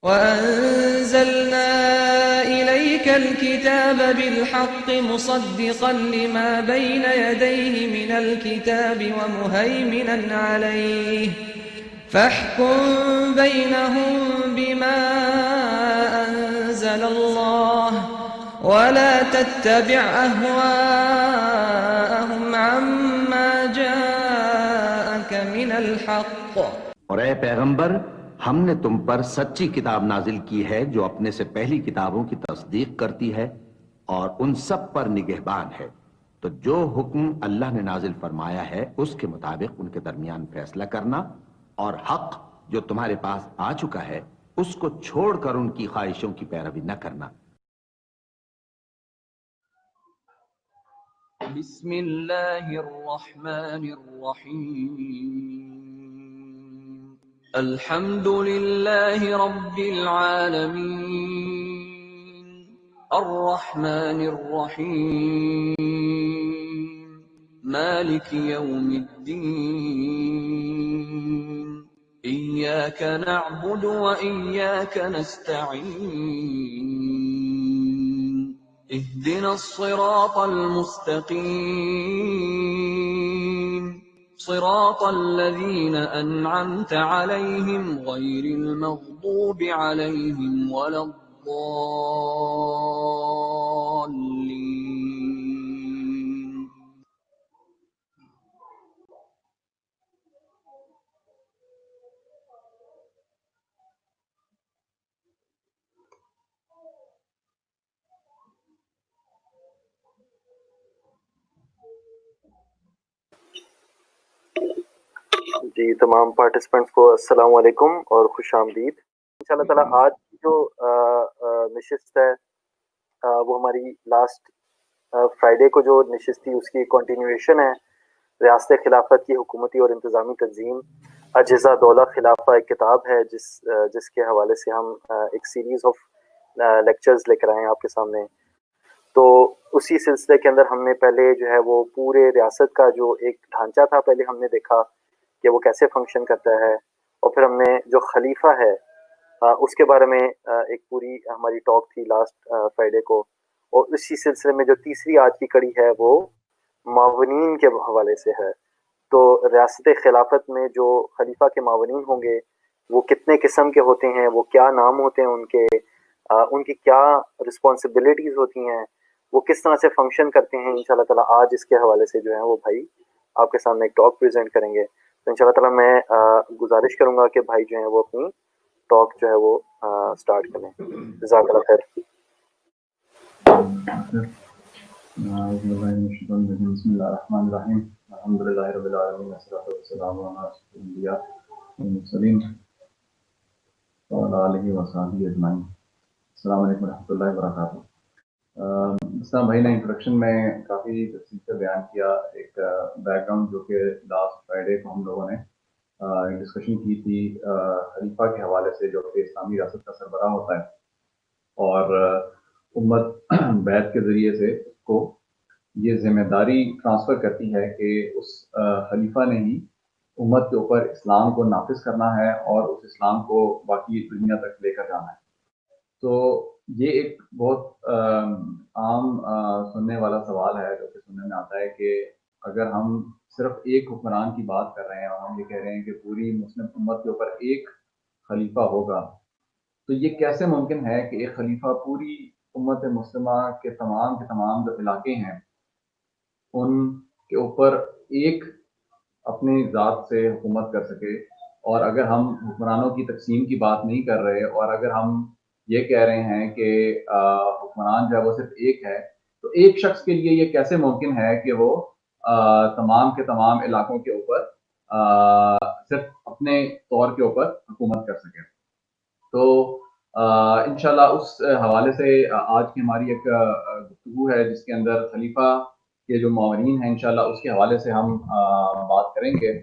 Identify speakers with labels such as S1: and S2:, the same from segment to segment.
S1: وأنزلنا إليك الكتاب بالحق مصدقا لما بين يديه من الكتاب ومهيمنا عليه فاحكم بينهم بما أنزل الله ولا تتبع أهواءهم عما جاءك من الحق.
S2: اور اے پیغمبر، ہم نے تم پر سچی کتاب نازل کی ہے جو اپنے سے پہلی کتابوں کی تصدیق کرتی ہے اور ان سب پر نگہبان ہے، تو جو حکم اللہ نے نازل فرمایا ہے اس کے مطابق ان کے درمیان فیصلہ کرنا، اور حق جو تمہارے پاس آ چکا ہے اس کو چھوڑ کر ان کی خواہشوں کی پیروی نہ کرنا۔
S3: بسم اللہ الرحمن الرحیم الحمد للہ رب العالمین الرحمن الرحیم مالک یوم الدین ایاک نعبد و ایاک نستعین اهدنا الصراط المستقيم صراط الذين أنعمت عليهم غير المغضوب عليهم ولا الضالين.
S4: جی، تمام پارٹیسپینٹس کو السلام علیکم اور خوش آمدید. انشاءاللہ تعالیٰ آج کی جو نشست ہے وہ ہماری لاسٹ فرائیڈے کو جو نشست تھی اس کی کنٹینیویشن ہے. ریاست خلافت کی حکومتی اور انتظامی تنظیم اجہزہ دولہ خلافہ ایک کتاب ہے جس کے حوالے سے ہم ایک سیریز آف لیکچرز لے کر آئے ہیں آپ کے سامنے. تو اسی سلسلے کے اندر ہم نے پہلے جو ہے وہ پورے ریاست کا جو ایک ڈھانچہ تھا پہلے ہم نے دیکھا کہ وہ کیسے فنکشن کرتا ہے، اور پھر ہم نے جو خلیفہ ہے اس کے بارے میں ایک پوری ہماری ٹاک تھی لاسٹ فرائیڈے کو. اور اسی سلسلے میں جو تیسری آج کی کڑی ہے وہ معاونین کے حوالے سے ہے. تو ریاست خلافت میں جو خلیفہ کے معاونین ہوں گے وہ کتنے قسم کے ہوتے ہیں، وہ کیا نام ہوتے ہیں ان کی کیا رسپانسبلٹیز ہوتی ہیں، وہ کس طرح سے فنکشن کرتے ہیں. انشاءاللہ تعالیٰ آج اس کے حوالے سے جو ہے وہ بھائی آپ کے سامنے ایک ٹاک پریزنٹ کریں گے. تو انشاءاللہ تعالیٰ میں گزارش کروں گا کہ بھائی جو ہیں وہ اپنی ٹاک جو ہے وہ سٹارٹ کریں. جزاک اللہ خیر.
S5: بسم اللہ الرحمن الرحیم الحمد للہ رب العالمین والصلاۃ والسلام علی اشرف الانبیاء والمرسلین وعلی آلہ وصحبہ اجمعین. السلام علیکم ورحمۃ اللہ وبرکاتہ. جس طرح بھائی نے انٹروڈکشن میں کافی تفصیل سے بیان کیا ایک بیک گراؤنڈ جو کہ لاسٹ فرائیڈے کو ہم لوگوں نے ڈسکشن کی تھی خلیفہ کے حوالے سے جو کہ اسلامی ریاست کا سربراہ ہوتا ہے اور امت بیعت کے ذریعے سے اس کو یہ ذمہ داری ٹرانسفر کرتی ہے کہ اس خلیفہ نے ہی امت کے اوپر اسلام کو نافذ کرنا ہے اور اس اسلام کو باقی دنیا تک لے کر جانا ہے. تو یہ ایک بہت عام سننے والا سوال ہے جو کہ سننے میں آتا ہے کہ اگر ہم صرف ایک حکمران کی بات کر رہے ہیں اور ہم یہ کہہ رہے ہیں کہ پوری مسلم امت کے اوپر ایک خلیفہ ہوگا تو یہ کیسے ممکن ہے کہ ایک خلیفہ پوری امت مسلمہ کے تمام جو علاقے ہیں ان کے اوپر ایک اپنی ذات سے حکومت کر سکے. اور اگر ہم حکمرانوں کی تقسیم کی بات نہیں کر رہے اور اگر ہم یہ کہہ رہے ہیں کہ حکمران جو ہے وہ صرف ایک ہے تو ایک شخص کے لیے یہ کیسے ممکن ہے کہ وہ تمام کے تمام علاقوں کے اوپر صرف اپنے طور کے اوپر حکومت کر سکے. تو انشاءاللہ اس حوالے سے آج کی ہماری ایک گفتگو ہے جس کے اندر خلیفہ کے جو معاونین ہیں انشاءاللہ اس کے حوالے سے ہم بات کریں گے.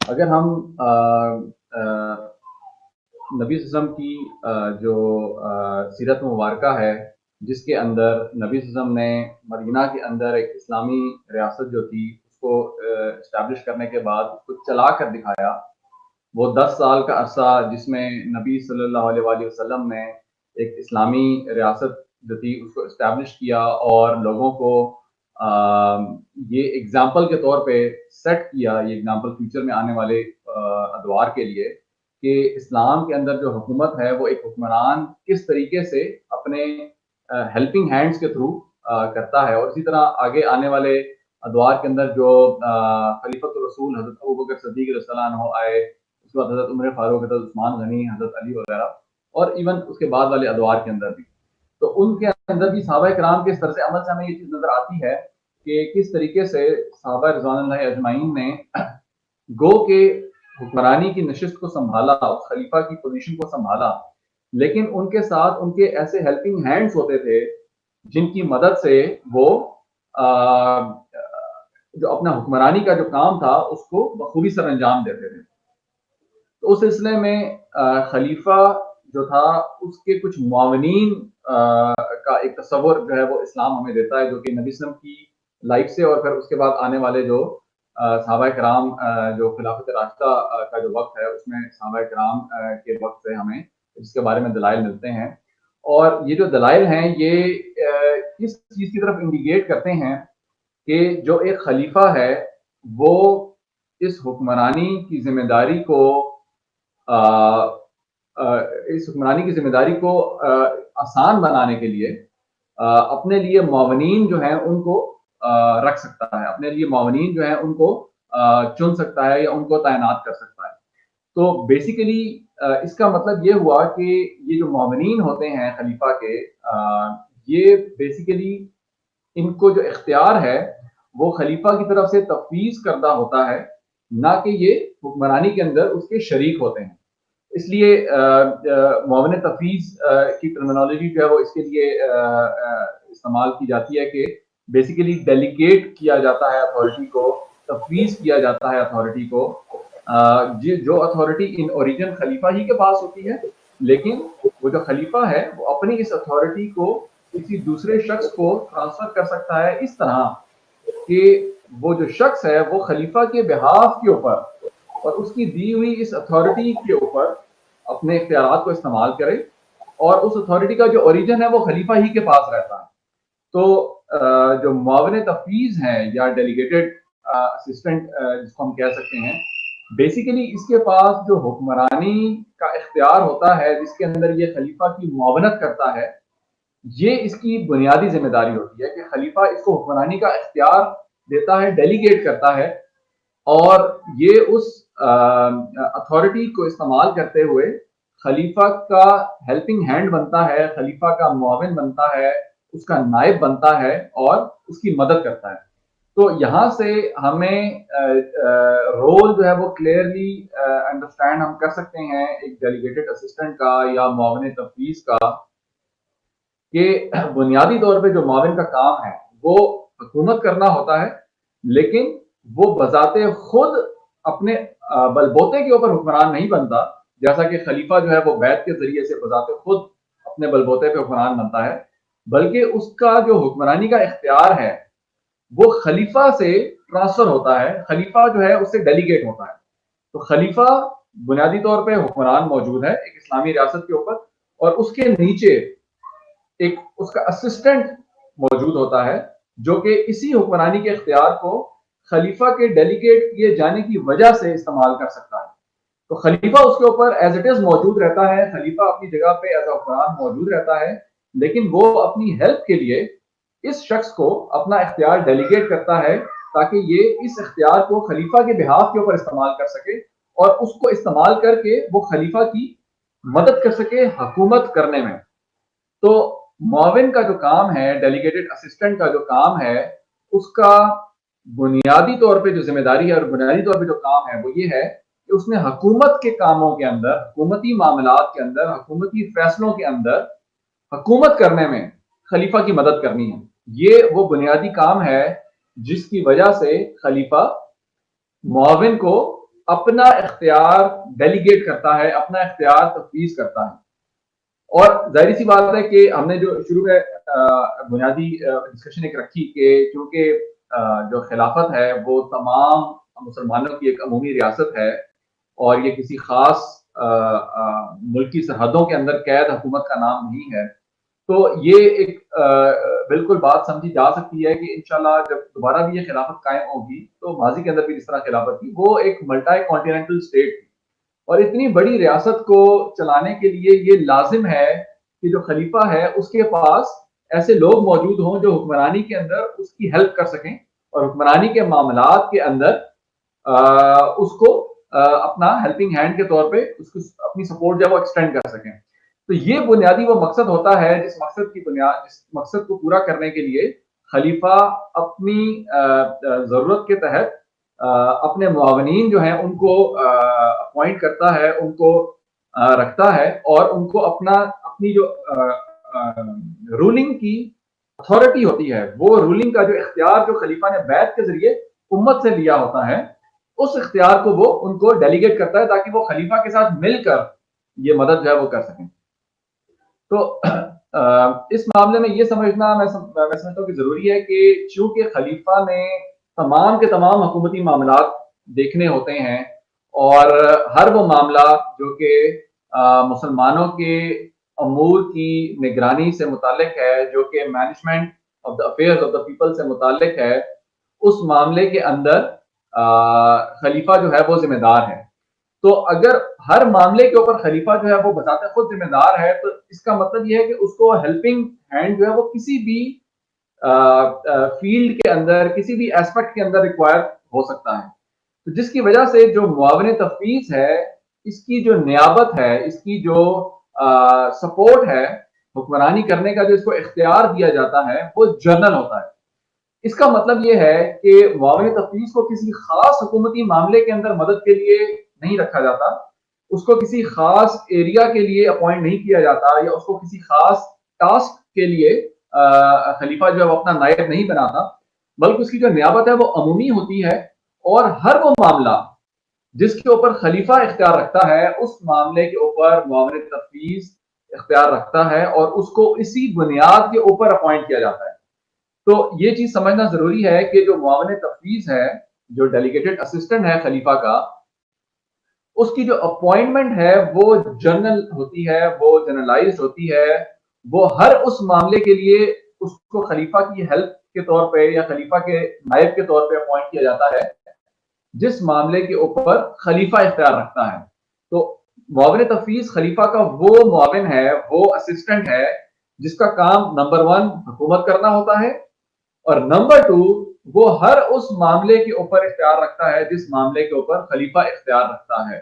S5: اگر ہم نبی صلی اللہ علیہ وسلم کی جو سیرت مبارکہ ہے جس کے اندر نبی صلی اللہ علیہ وسلم نے مدینہ کے اندر ایک اسلامی ریاست جو تھی اس کو اسٹیبلش کرنے کے بعد اس کو چلا کر دکھایا، وہ 10 سال کا عرصہ جس میں نبی صلی اللہ علیہ وآلہ وسلم نے ایک اسلامی ریاست جو تھی اس کو اسٹیبلش کیا اور لوگوں کو یہ اگزامپل کے طور پہ سیٹ کیا، یہ اگزامپل فیوچر میں آنے والے ادوار کے لیے، کہ اسلام کے اندر جو حکومت ہے وہ ایک حکمران کس طریقے سے اپنے ہیلپنگ ہینڈز کے تھرو کرتا ہے. اور اسی طرح آگے آنے والے ادوار کے اندر جو خلیفۃ الرسول حضرت ابوبکر صدیق رضی اللہ عنہ آئے، اس کے بعد حضرت عمر فاروق، حضرت عثمان غنی، حضرت علی وغیرہ، اور ایون اس کے بعد والے ادوار کے اندر بھی، تو ان کے اندر بھی صحابہ کرام کے اس طرز عمل سے ہمیں یہ چیز نظر آتی ہے کہ کس طریقے سے صحابہ رضوان اللہ اجمعین نے گو کے حکمرانی کی نشست کو سنبھالا، اس خلیفہ کی پوزیشن کو سنبھالا، لیکن ان کے ساتھ ان کے ایسے ہیلپنگ ہینڈز ہوتے تھے جن کی مدد سے وہ جو اپنا حکمرانی کا جو کام تھا اس کو بخوبی سر انجام دیتے تھے. تو اس سلسلے میں خلیفہ جو تھا اس کے کچھ معاونین کا ایک تصور جو ہے وہ اسلام ہمیں دیتا ہے، جو کہ نبی صلی اللہ علیہ وسلم کی لائف سے اور پھر اس کے بعد آنے والے جو صحابہ کرام جو خلافت راشدہ کا جو وقت ہے اس میں صحابہ کرام کے وقت سے ہمیں اس کے بارے میں دلائل ملتے ہیں. اور یہ جو دلائل ہیں یہ کس چیز کی طرف انڈیکیٹ کرتے ہیں کہ جو ایک خلیفہ ہے وہ اس حکمرانی کی ذمہ داری کو آسان بنانے کے لیے اپنے لیے معاونین جو ہیں ان کو رکھ سکتا ہے، اپنے لیے معاونین جو ہیں ان کو چن سکتا ہے یا ان کو تعینات کر سکتا ہے. تو بیسیکلی اس کا مطلب یہ ہوا کہ یہ جو معاونین ہوتے ہیں خلیفہ کے، یہ بیسیکلی ان کو جو اختیار ہے وہ خلیفہ کی طرف سے تفویض کردہ ہوتا ہے، نہ کہ یہ حکمرانی کے اندر اس کے شریک ہوتے ہیں. اس لیے معاون تفویض کی ٹرمینالوجی جو ہے وہ اس کے لیے استعمال کی جاتی ہے کہ بیسیکلی ڈیلیگیٹ کیا جاتا ہے اتھارٹی کو، تفویض کیا جاتا ہے اتھارٹی کو، جو اتھارٹی ان اوریجن خلیفہ ہی کے پاس ہوتی ہے، لیکن وہ جو خلیفہ ہے وہ اپنی اس اتھارٹی کو کسی دوسرے شخص کو ٹرانسفر کر سکتا ہے اس طرح کہ وہ جو شخص ہے وہ خلیفہ کے بہاف کے اوپر اور اس کی دی ہوئی اس اتھارٹی کے اوپر اپنے اختیارات کو استعمال کرے، اور اس اتھارٹی کا جو اوریجن ہے وہ خلیفہ ہی کے پاس رہتا ہے. تو جو معاون تفویض ہیں یا ڈیلیگیٹڈ اسسٹنٹ جس کو ہم کہہ سکتے ہیں، بیسیکلی اس کے پاس جو حکمرانی کا اختیار ہوتا ہے جس کے اندر یہ خلیفہ کی معاونت کرتا ہے، یہ اس کی بنیادی ذمہ داری ہوتی ہے کہ خلیفہ اس کو حکمرانی کا اختیار دیتا ہے، ڈیلیگیٹ کرتا ہے، اور یہ اس اتھارٹی کو استعمال کرتے ہوئے خلیفہ کا ہیلپنگ ہینڈ بنتا ہے، خلیفہ کا معاون بنتا ہے، اس کا نائب بنتا ہے اور اس کی مدد کرتا ہے. تو یہاں سے ہمیں رول جو ہے وہ کلیئرلی انڈرسٹینڈ ہم کر سکتے ہیں ایک ڈیلیگیٹڈ اسسٹنٹ کا یا معاون تفویض کا، کہ بنیادی طور پہ جو معاون کا کام ہے وہ حکومت کرنا ہوتا ہے، لیکن وہ بذات خود اپنے بلبوتے کے اوپر حکمران نہیں بنتا، جیسا کہ خلیفہ جو ہے وہ بیعت کے ذریعے سے بذات خود اپنے بلبوتے پہ حکمران بنتا ہے، بلکہ اس کا جو حکمرانی کا اختیار ہے وہ خلیفہ سے ٹرانسفر ہوتا ہے، خلیفہ جو ہے اس سے ڈیلیگیٹ ہوتا ہے. تو خلیفہ بنیادی طور پہ حکمران موجود ہے ایک اسلامی ریاست کے اوپر، اور اس کے نیچے ایک اس کا اسسٹنٹ موجود ہوتا ہے جو کہ اسی حکمرانی کے اختیار کو خلیفہ کے ڈیلیگیٹ کیے جانے کی وجہ سے استعمال کر سکتا ہے. تو خلیفہ اس کے اوپر ایز اٹ از موجود رہتا ہے، خلیفہ اپنی جگہ پہ ایز اے حکمران موجود رہتا ہے، لیکن وہ اپنی ہیلپ کے لیے اس شخص کو اپنا اختیار ڈیلیگیٹ کرتا ہے تاکہ یہ اس اختیار کو خلیفہ کے بہاف کے اوپر استعمال کر سکے اور اس کو استعمال کر کے وہ خلیفہ کی مدد کر سکے حکومت کرنے میں. تو معاون کا جو کام ہے، ڈیلیگیٹڈ اسسٹنٹ کا جو کام ہے، اس کا بنیادی طور پہ جو ذمہ داری ہے اور بنیادی طور پہ جو کام ہے وہ یہ ہے کہ اس نے حکومت کے کاموں کے اندر، حکومتی معاملات کے اندر، حکومتی فیصلوں کے اندر حکومت کرنے میں خلیفہ کی مدد کرنی ہے. یہ وہ بنیادی کام ہے جس کی وجہ سے خلیفہ معاون کو اپنا اختیار ڈیلیگیٹ کرتا ہے، اپنا اختیار تفویض کرتا ہے. اور ظاہری سی بات ہے کہ ہم نے جو شروع میں بنیادی ڈسکشن ایک رکھی کہ چونکہ جو خلافت ہے وہ تمام مسلمانوں کی ایک عمومی ریاست ہے، اور یہ کسی خاص ملکی سرحدوں کے اندر قید حکومت کا نام نہیں ہے. تو یہ ایک بالکل بات سمجھی جا سکتی ہے کہ انشاءاللہ جب دوبارہ بھی یہ خلافت قائم ہوگی تو ماضی کے اندر بھی جس طرح خلافت تھی وہ ایک ملٹی کانٹیننٹل اسٹیٹ تھی, اور اتنی بڑی ریاست کو چلانے کے لیے یہ لازم ہے کہ جو خلیفہ ہے اس کے پاس ایسے لوگ موجود ہوں جو حکمرانی کے اندر اس کی ہیلپ کر سکیں اور حکمرانی کے معاملات کے اندر اس کو اپنا ہیلپنگ ہینڈ کے طور پہ اس کو اپنی سپورٹ جو ہے وہ ایکسٹینڈ کر سکیں. تو یہ بنیادی وہ مقصد ہوتا ہے جس مقصد کو پورا کرنے کے لیے خلیفہ اپنی ضرورت کے تحت اپنے معاونین جو ہیں ان کو اپوائنٹ کرتا ہے, ان کو رکھتا ہے, اور ان کو اپنی جو رولنگ کی اتھارٹی ہوتی ہے, وہ رولنگ کا جو اختیار جو خلیفہ نے بیعت کے ذریعے امت سے لیا ہوتا ہے, اس اختیار کو وہ ان کو ڈیلیگیٹ کرتا ہے تاکہ وہ خلیفہ کے ساتھ مل کر یہ مدد جو ہے وہ کر سکیں. تو اس معاملے میں یہ سمجھنا میں سمجھتا ہوں کہ ضروری ہے کہ چونکہ خلیفہ نے تمام کے تمام حکومتی معاملات دیکھنے ہوتے ہیں, اور ہر وہ معاملہ جو کہ مسلمانوں کے امور کی نگرانی سے متعلق ہے, جو کہ management of the affairs of the people سے متعلق ہے, اس معاملے کے اندر خلیفہ جو ہے وہ ذمہ دار ہے. تو اگر ہر معاملے کے اوپر خلیفہ جو ہے وہ بذات خود ذمہ دار ہے تو اس کا مطلب یہ ہے کہ اس کو ہیلپنگ ہینڈ جو ہے وہ کسی بھی فیلڈ کے اندر, کسی بھی ایسپیکٹ کے اندر ریکوائر ہو سکتا ہے. تو جس کی وجہ سے جو معاون تفویض ہے, اس کی جو نیابت ہے, اس کی جو سپورٹ ہے حکمرانی کرنے کا, جو اس کو اختیار دیا جاتا ہے وہ جنرل ہوتا ہے. اس کا مطلب یہ ہے کہ معاون تفویض کو کسی خاص حکومتی معاملے کے اندر مدد کے لیے نہیں رکھا جاتا, اس کو کسی خاص ایریا کے لیے اپوائنٹ نہیں کیا جاتا, یا اس کو کسی خاص ٹاسک کے لیے خلیفہ جو ہے وہ اپنا نائب نہیں بناتا, بلکہ اس کی جو نیابت ہے وہ عمومی ہوتی ہے, اور ہر وہ معاملہ جس کے اوپر خلیفہ اختیار رکھتا ہے اس معاملے کے اوپر معاون تفویض اختیار رکھتا ہے, اور اس کو اسی بنیاد کے اوپر اپوائنٹ کیا جاتا ہے. تو یہ چیز سمجھنا ضروری ہے کہ جو معاون تفویض ہے, جو ڈیلیگیٹڈ اسسٹنٹ ہے خلیفہ کا, اس کی جو اپوائنٹمنٹ ہے وہ جنرل ہوتی ہے, وہ جنرلائزڈ ہوتی ہے. وہ ہر اس معاملے کے لیے اس کو خلیفہ کی ہیلپ کے طور پہ یا خلیفہ کے نائب کے طور پہ اپوائنٹ کیا جاتا ہے جس معاملے کے اوپر خلیفہ اختیار رکھتا ہے. تو معاون تفویض خلیفہ کا وہ معاون ہے, وہ اسسٹنٹ ہے جس کا کام نمبر 1 حکومت کرنا ہوتا ہے, اور نمبر 2 وہ ہر اس معاملے کے اوپر اختیار رکھتا ہے جس معاملے کے اوپر خلیفہ اختیار رکھتا ہے.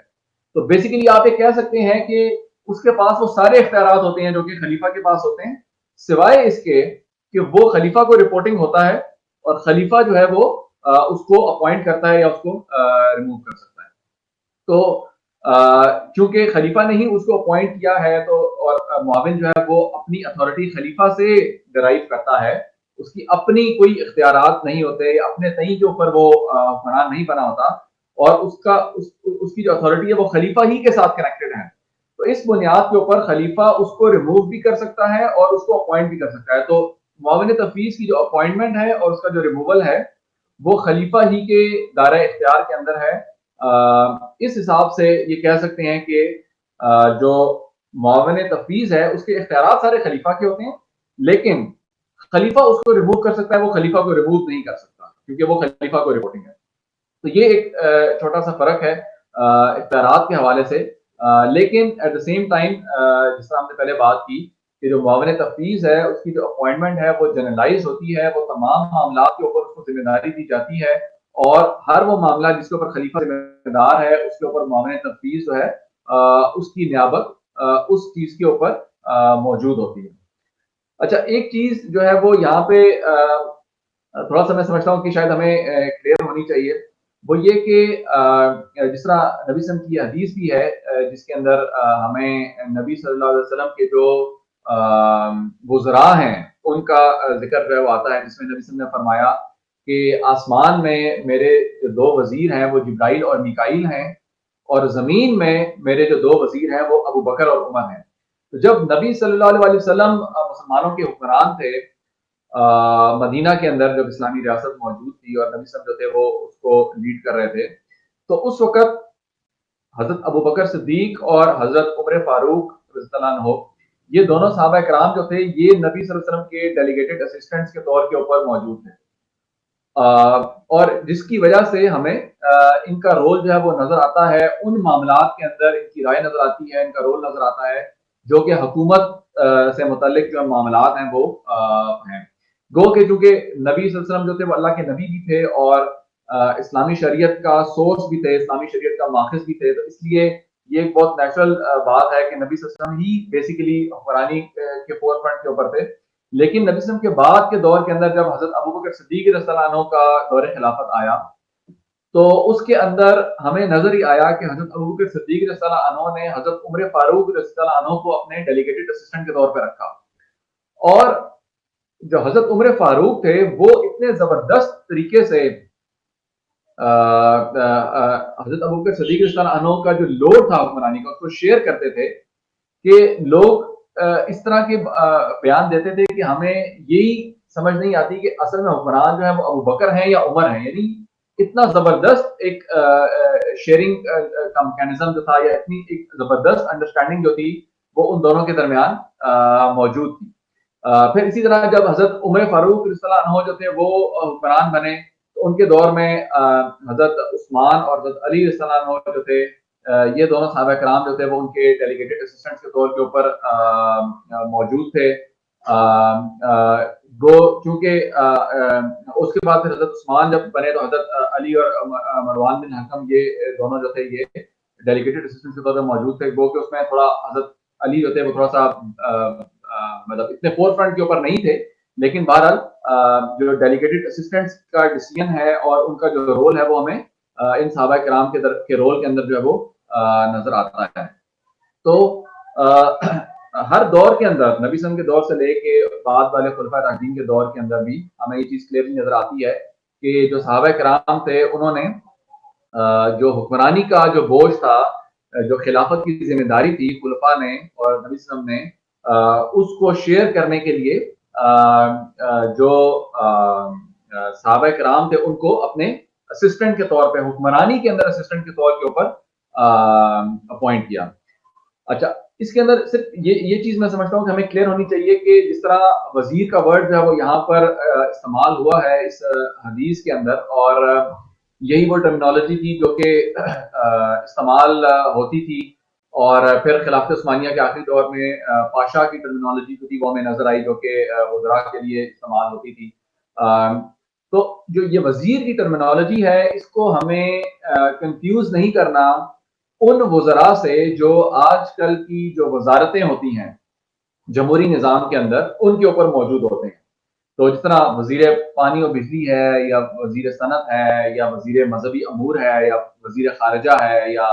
S5: تو بیسیکلی آپ یہ کہہ سکتے ہیں کہ اس کے پاس وہ سارے اختیارات ہوتے ہیں جو کہ خلیفہ کے پاس ہوتے ہیں, سوائے اس کے کہ وہ خلیفہ کو رپورٹنگ ہوتا ہے, اور خلیفہ جو ہے وہ اس کو اپوائنٹ کرتا ہے یا اس کو ریموو کر سکتا ہے. تو چونکہ خلیفہ نے ہی اس کو اپوائنٹ کیا ہے, تو اور معاون جو ہے وہ اپنی اتھارٹی خلیفہ سے ڈرائیو کرتا ہے, اس کی اپنی کوئی اختیارات نہیں ہوتے, اپنے تئیں کے اوپر وہ حکمران نہیں بنا ہوتا, اور اس کی جو اتھارٹی ہے وہ خلیفہ ہی کے ساتھ کنیکٹڈ ہے. تو اس بنیاد کے اوپر خلیفہ اس کو ریموو بھی کر سکتا ہے اور اس کو اپوائنٹ بھی کر سکتا ہے. تو معاون تفویض کی جو اپوائنٹمنٹ ہے اور اس کا جو ریموول ہے وہ خلیفہ ہی کے دائرہ اختیار کے اندر ہے. اس حساب سے یہ کہہ سکتے ہیں کہ جو معاون تفویض ہے اس کے اختیارات سارے خلیفہ کے ہوتے ہیں, لیکن خلیفہ اس کو ریموو کر سکتا ہے, وہ خلیفہ کو ریموو نہیں کر سکتا کیونکہ وہ خلیفہ کو رپورٹنگ ہے. تو یہ ایک چھوٹا سا فرق ہے اختیارات کے حوالے سے. لیکن ایٹ دا سیم ٹائم جس طرح ہم نے پہلے بات کی کہ جو معاون تفویض ہے اس کی جو اپوائنٹمنٹ ہے وہ جنرلائز ہوتی ہے, وہ تمام معاملات کے اوپر اس کو ذمہ داری دی جاتی ہے, اور ہر وہ معاملہ جس کے اوپر خلیفہ ذمہ دار ہے اس کے اوپر معاون تفویض جو ہے اس کی نیابت اس چیز کے اوپر موجود ہوتی ہے. اچھا, ایک چیز جو ہے وہ یہاں پہ تھوڑا سا میں سمجھتا ہوں کہ شاید ہمیں کلیئر ہونی چاہیے, وہ یہ کہ جس طرح نبی صلی اللہ علیہ وسلم کی حدیث بھی ہے جس کے اندر ہمیں نبی صلی اللہ علیہ وسلم کے جو وزراء ہیں ان کا ذکر جو ہے وہ آتا ہے, جس میں نبی صلی اللہ علیہ وسلم نے فرمایا کہ آسمان میں میرے جو 2 وزیر ہیں وہ جبرائیل اور میکائیل ہیں, اور زمین میں میرے جو 2 وزیر ہیں وہ ابو بکر اور عمر ہیں. تو جب نبی صلی اللہ علیہ وسلم مسلمانوں کے حکمران تھے مدینہ کے اندر, جب اسلامی ریاست موجود تھی اور نبی صلی اللہ علیہ وسلم جو تھے وہ اس کو لیڈ کر رہے تھے, تو اس وقت حضرت ابو بکر صدیق اور حضرت عمر فاروق رضی اللہ عنہ، یہ دونوں صحابہ کرام جو تھے یہ نبی صلی اللہ علیہ وسلم کے ڈیلیگیٹڈ اسسٹنٹس کے طور کے اوپر موجود تھے، اور جس کی وجہ سے ہمیں ان کا رول جو ہے وہ نظر آتا ہے، ان معاملات کے اندر ان کی رائے نظر آتی ہے، ان کا رول نظر آتا ہے جو کہ حکومت سے متعلق جو معاملات ہیں وہ ہیں۔ گو کہ چونکہ نبی صلی اللہ علیہ وسلم جو تھے وہ اللہ کے نبی بھی تھے اور اسلامی شریعت کا سورس بھی تھے، اسلامی شریعت کا ماخذ بھی تھے، تو اس لیے یہ ایک بہت نیچرل بات ہے کہ نبی صلی اللہ علیہ وسلم ہی بیسیکلی حکمرانی کے فور فرنٹ کے اوپر تھے۔ لیکن نبی صلی اللہ علیہ وسلم کے بعد کے دور کے اندر جب حضرت ابو بکر صدیق رضی اللہ عنہ کا دور خلافت آیا تو اس کے اندر ہمیں نظر ہی آیا کہ حضرت ابو بکر صدیق رضی اللہ عنہ نے حضرت عمر فاروق رضی اللہ عنہ کو اپنے ڈیلیگیٹڈ اسسٹنٹ کے طور پہ رکھا، اور جو حضرت عمر فاروق تھے وہ اتنے زبردست طریقے سے حضرت ابو بکر صدیق رضی اللہ عنہ کا جو لوڈ تھا حکمرانی کا اس کو شیئر کرتے تھے کہ لوگ اس طرح کے بیان دیتے تھے کہ ہمیں یہی سمجھ نہیں آتی کہ اصل میں حکمران جو ہے وہ ابو بکر ہیں یا عمر ہیں، یعنی اتنا زبردست ایک شیئرنگ کا میکینزم جو تھا یا اتنی ایک زبردست انڈرسٹینڈنگ جو تھی وہ ان دونوں کے درمیان موجود تھی۔ پھر اسی طرح جب حضرت عمر فاروق رضی اللہ عنہ جو تھے وہ حکمران بنے تو ان کے دور میں حضرت عثمان اور حضرت علی رضی اللہ عنہ جو تھے یہ دونوں صحابہ کرام جو تھے وہ ان کے ڈیلیگیٹڈ اسسٹنٹس کے طور کے اوپر موجود تھے۔ گو چونکہ اس کے بعد پھر حضرت عثمان جب بنے تو حضرت علی اور مروان بن حکم یہ دونوں جو تھے یہ ڈیلیگیٹڈ اسسٹنٹس کے طور پر موجود تھے۔ گو کہ اس میں تھوڑا حضرت علی جو تھے وہ تھوڑا سا مطلب اتنے فور فرنٹ کے اوپر نہیں تھے، لیکن بہرحال جو ڈیلیگیٹڈ اسسٹنٹس کا ڈیسیژن ہے اور ان کا جو رول ہے وہ ہمیں ان صحابہ کرام کے رول کے اندر جو ہے وہ نظر آتا ہے۔ تو ہر دور کے اندر نبی صلی اللہ علیہ وسلم کے دور سے لے کے بعد والے خلفائے راشدین کے دور کے اندر بھی ہمیں یہ چیز کلیئرلی نظر آتی ہے کہ جو صحابہ کرام تھے انہوں نے جو حکمرانی کا جو بوجھ تھا، جو خلافت کی ذمہ داری تھی خلفاء نے اور نبی صلی اللہ علیہ وسلم نے اس کو شیئر کرنے کے لیے جو صحابہ کرام تھے ان کو اپنے اسسٹنٹ کے طور پہ حکمرانی کے اندر اسسٹنٹ کے طور کے اوپر اپوائنٹ کیا۔ اچھا، اس کے اندر صرف یہ چیز میں سمجھتا ہوں کہ ہمیں کلیئر ہونی چاہیے کہ جس طرح وزیر کا ورڈ جو ہے وہ یہاں پر استعمال ہوا ہے اس حدیث کے اندر، اور یہی وہ ٹرمینالوجی تھی جو کہ استعمال ہوتی تھی، اور پھر خلافت عثمانیہ کے آخری دور میں پاشا کی ٹرمینالوجی جو تھی وہ ہمیں نظر آئی جو کہ وزراء کے لیے استعمال ہوتی تھی۔ تو جو یہ وزیر کی ٹرمینالوجی ہے اس کو ہمیں کنفیوز نہیں کرنا ان وزراء سے جو آج کل کی جو وزارتیں ہوتی ہیں جمہوری نظام کے اندر ان کے اوپر موجود ہوتے ہیں۔ تو جس طرح وزیر پانی و بجلی ہے یا وزیر صنعت ہے یا وزیر مذہبی امور ہے یا وزیر خارجہ ہے یا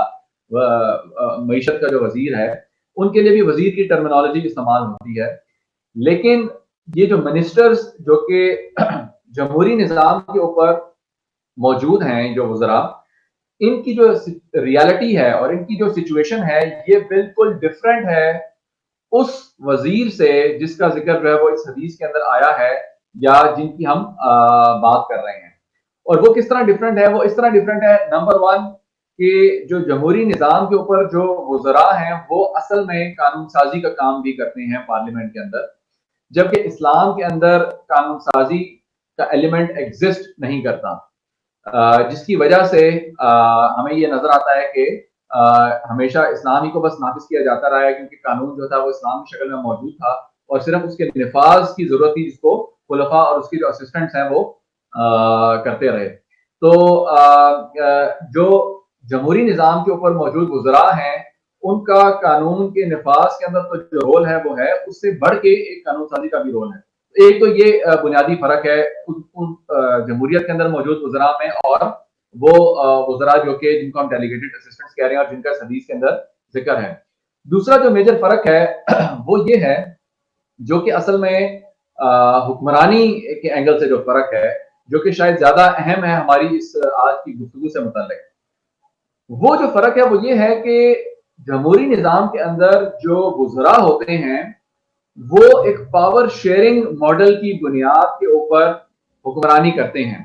S5: معیشت کا جو وزیر ہے، ان کے لیے بھی وزیر کی ٹرمینالوجی استعمال ہوتی ہے۔ لیکن یہ جو منسٹرز جو کہ جمہوری نظام کے اوپر موجود ہیں، جو وزراء، ان کی جو ریالٹی ہے اور ان کی جو سچویشن ہے یہ بالکل ڈفرینٹ ہے اس وزیر سے جس کا ذکر جو ہے وہ اس حدیث کے اندر آیا ہے یا جن کی ہم بات کر رہے ہیں۔ اور وہ کس طرح ڈفرینٹ ہے؟ وہ اس طرح ڈفرینٹ ہے، نمبر ون، کہ جو جمہوری نظام کے اوپر جو وزراء ہیں وہ اصل میں قانون سازی کا کام بھی کرتے ہیں پارلیمنٹ کے اندر، جبکہ اسلام کے اندر قانون سازی کا ایلیمنٹ ایگزسٹ نہیں کرتا، جس کی وجہ سے ہمیں یہ نظر آتا ہے کہ ہمیشہ اسلامی کو بس نافذ کیا جاتا رہا ہے، کیونکہ قانون جو تھا وہ اسلام کی شکل میں موجود تھا اور صرف اس کے نفاذ کی ضرورت تھی جس کو خلفاء اور اس کے جو اسسٹنٹس ہیں وہ کرتے رہے۔ تو جو جمہوری نظام کے اوپر موجود وزراء ہیں ان کا قانون کے نفاذ کے اندر تو جو رول ہے وہ ہے، اس سے بڑھ کے ایک قانون سازی کا بھی رول ہے۔ ایک تو یہ بنیادی فرق ہے جمہوریت کے اندر موجود وزراء میں اور وہ وزراء جو کہ جن کو ہم ڈیلیگیٹڈ اسسٹنٹس کہہ رہے ہیں اور جن کا حدیث کے اندر ذکر ہے۔ دوسرا جو میجر فرق ہے وہ یہ ہے، جو کہ اصل میں حکمرانی کے اینگل سے جو فرق ہے، جو کہ شاید زیادہ اہم ہے ہماری اس آج کی گفتگو سے متعلق، وہ جو فرق ہے وہ یہ ہے کہ جمہوری نظام کے اندر جو وزراء ہوتے ہیں وہ ایک پاور شیئرنگ ماڈل کی بنیاد کے اوپر حکمرانی کرتے ہیں۔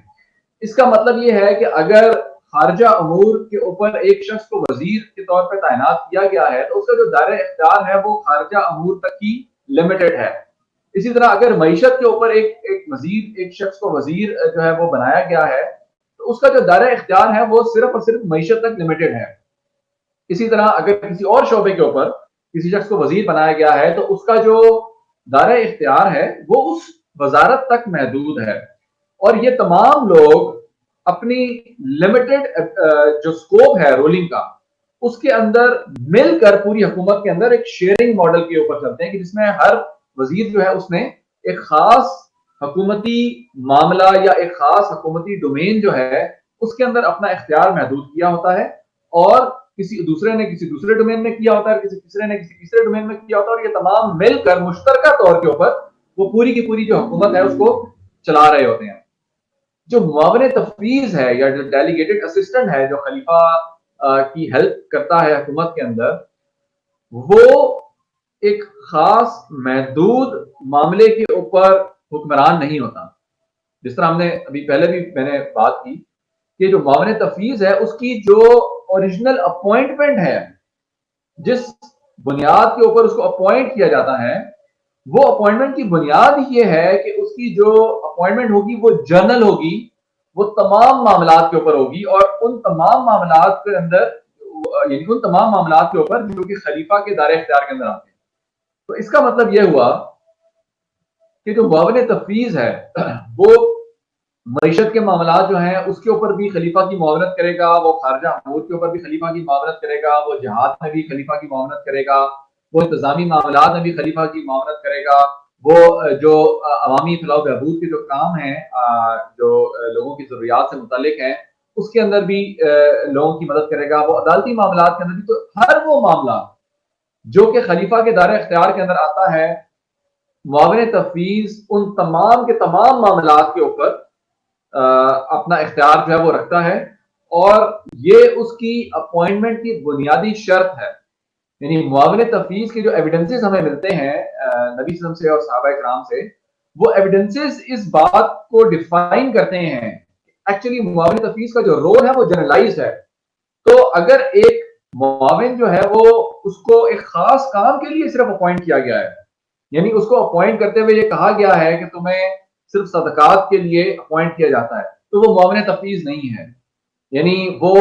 S5: اس کا مطلب یہ ہے کہ اگر خارجہ امور کے اوپر ایک شخص کو وزیر کے طور پہ تعینات کیا گیا ہے تو اس کا جو دائرہ اختیار ہے وہ خارجہ امور تک ہی لمیٹڈ ہے. اسی طرح اگر معیشت کے اوپر ایک شخص کو وزیر جو ہے وہ بنایا گیا ہے تو اس کا جو دائرہ اختیار ہے وہ صرف اور صرف معیشت تک لمیٹڈ ہے. اسی طرح اگر کسی اور شعبے کے اوپر کسی شخص کو وزیر بنایا گیا ہے تو اس کا جو دائرہ اختیار ہے وہ اس وزارت تک محدود ہے. اور یہ تمام لوگ اپنی لمیٹڈ جو سکوپ ہے رولنگ کا اس کے اندر مل کر پوری حکومت کے اندر ایک شیئرنگ ماڈل کے اوپر چلتے ہیں کہ جس میں ہر وزیر جو ہے اس نے ایک خاص حکومتی معاملہ یا ایک خاص حکومتی ڈومین جو ہے اس کے اندر اپنا اختیار محدود کیا ہوتا ہے اور کسی دوسرے نے کسی دوسرے ڈومین میں کیا ہوتا ہے, کسی تیسرے نے کسی تیسرے ڈومین میں کیا ہوتا ہے, اور یہ تمام مل کر مشترکہ طور کے اوپر وہ پوری کی پوری جو حکومت ہے اس کو چلا رہے ہوتے ہیں. جو معاون تفویض ہے یا جو ڈیلیگیٹڈ اسسٹنٹ ہے جو خلیفہ کی ہیلپ کرتا ہے حکومت کے اندر, وہ ایک خاص محدود معاملے کے اوپر حکمران نہیں ہوتا. جس طرح ہم نے ابھی پہلے بھی میں نے بات کی کہ جو معاون تفویض ہے اس کی جو اوریجنل اپوائنٹمنٹ ہے, جس بنیاد کے اوپر اس کو اپوائنٹ کیا جاتا ہے, وہ اپوائنٹمنٹ کی بنیاد یہ ہے کہ اس کی جو اپوائنٹمنٹ ہوگی وہ جنرل ہوگی, وہ تمام معاملات کے اوپر ہوگی, اور ان تمام معاملات کے اندر یعنی ان تمام معاملات کے اوپر جو کہ خلیفہ کے دائرہ اختیار کے اندر آتے ہیں. تو اس کا مطلب یہ ہوا کہ جو معاون تفویض ہے وہ معیشت کے معاملات جو ہیں اس کے اوپر بھی خلیفہ کی معاونت کرے گا, وہ خارجہ امور کے اوپر بھی خلیفہ کی معاونت کرے گا, وہ جہاد میں بھی خلیفہ کی معاونت کرے گا, وہ انتظامی معاملات میں بھی خلیفہ کی معاونت کرے گا, وہ جو عوامی فلاح و بہبود کے جو کام ہیں جو لوگوں کی ضروریات سے متعلق ہیں اس کے اندر بھی لوگوں کی مدد کرے گا, وہ عدالتی معاملات کے اندر بھی. تو ہر وہ معاملہ جو کہ خلیفہ کے دائرہ اختیار کے اندر آتا ہے, معاون تفویض ان تمام کے تمام معاملات کے اوپر اپنا اختیار جو ہے وہ رکھتا ہے, اور یہ اس کی اپوائنٹمنٹ کی بنیادی شرط ہے. یعنی معاون تفویض کے جو ایویڈنسز ہمیں ملتے ہیں نبی صلی اللہ علیہ وسلم سے اور صحابہ کرام سے, وہ ایویڈنسز اس بات کو ڈیفائن کرتے ہیں ایکچولی معاون تفویض کا جو رول ہے وہ جنرلائزڈ ہے. تو اگر ایک معاون جو ہے وہ اس کو ایک خاص کام کے لیے صرف اپوائنٹ کیا گیا ہے, یعنی اس کو اپوائنٹ کرتے ہوئے یہ کہا گیا ہے کہ تمہیں صرف صدقات کے لیے اپوائنٹ کیا جاتا ہے, تو وہ معاون تفویض نہیں ہے. یعنی وہ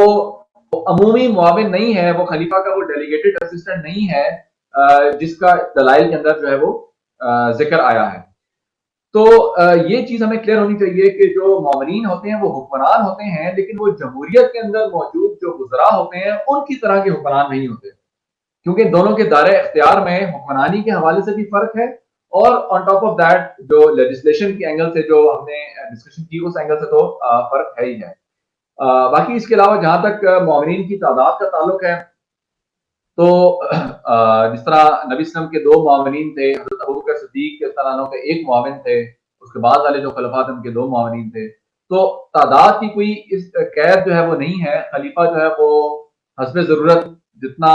S5: عمومی معاون نہیں ہے, وہ خلیفہ کا وہ ڈیلیگیٹڈ اسسٹنٹ نہیں ہے جس کا دلائل کے اندر جو ہے وہ ذکر آیا ہے. تو یہ چیز ہمیں کلیئر ہونی چاہیے کہ جو معاونین ہوتے ہیں وہ حکمران ہوتے ہیں, لیکن وہ جمہوریت کے اندر موجود جو وزراء ہوتے ہیں ان کی طرح کے حکمران نہیں ہوتے, کیونکہ دونوں کے دائرہ اختیار میں حکمرانی کے حوالے سے بھی فرق ہے, اور آن ٹاپ آف دیٹ جو لیجسلیشن کے اینگل سے جو ہم نے ڈسکشن کی اس اینگل سے تو فرق ہے ہی ہے. باقی اس کے علاوہ جہاں تک معاونین کی تعداد کا تعلق ہے تو جس طرح نبی صلی اللہ علیہ وسلم کے 2 معاونین تھے, حضرت ابوبکر صدیق کے عنہ کے 1 معاون تھے, اس کے بعد والے جو خلفاء تھے ان کے 2 معاونین تھے. تو تعداد کی کوئی اس قید جو ہے وہ نہیں ہے. خلیفہ جو ہے وہ حسب ضرورت جتنا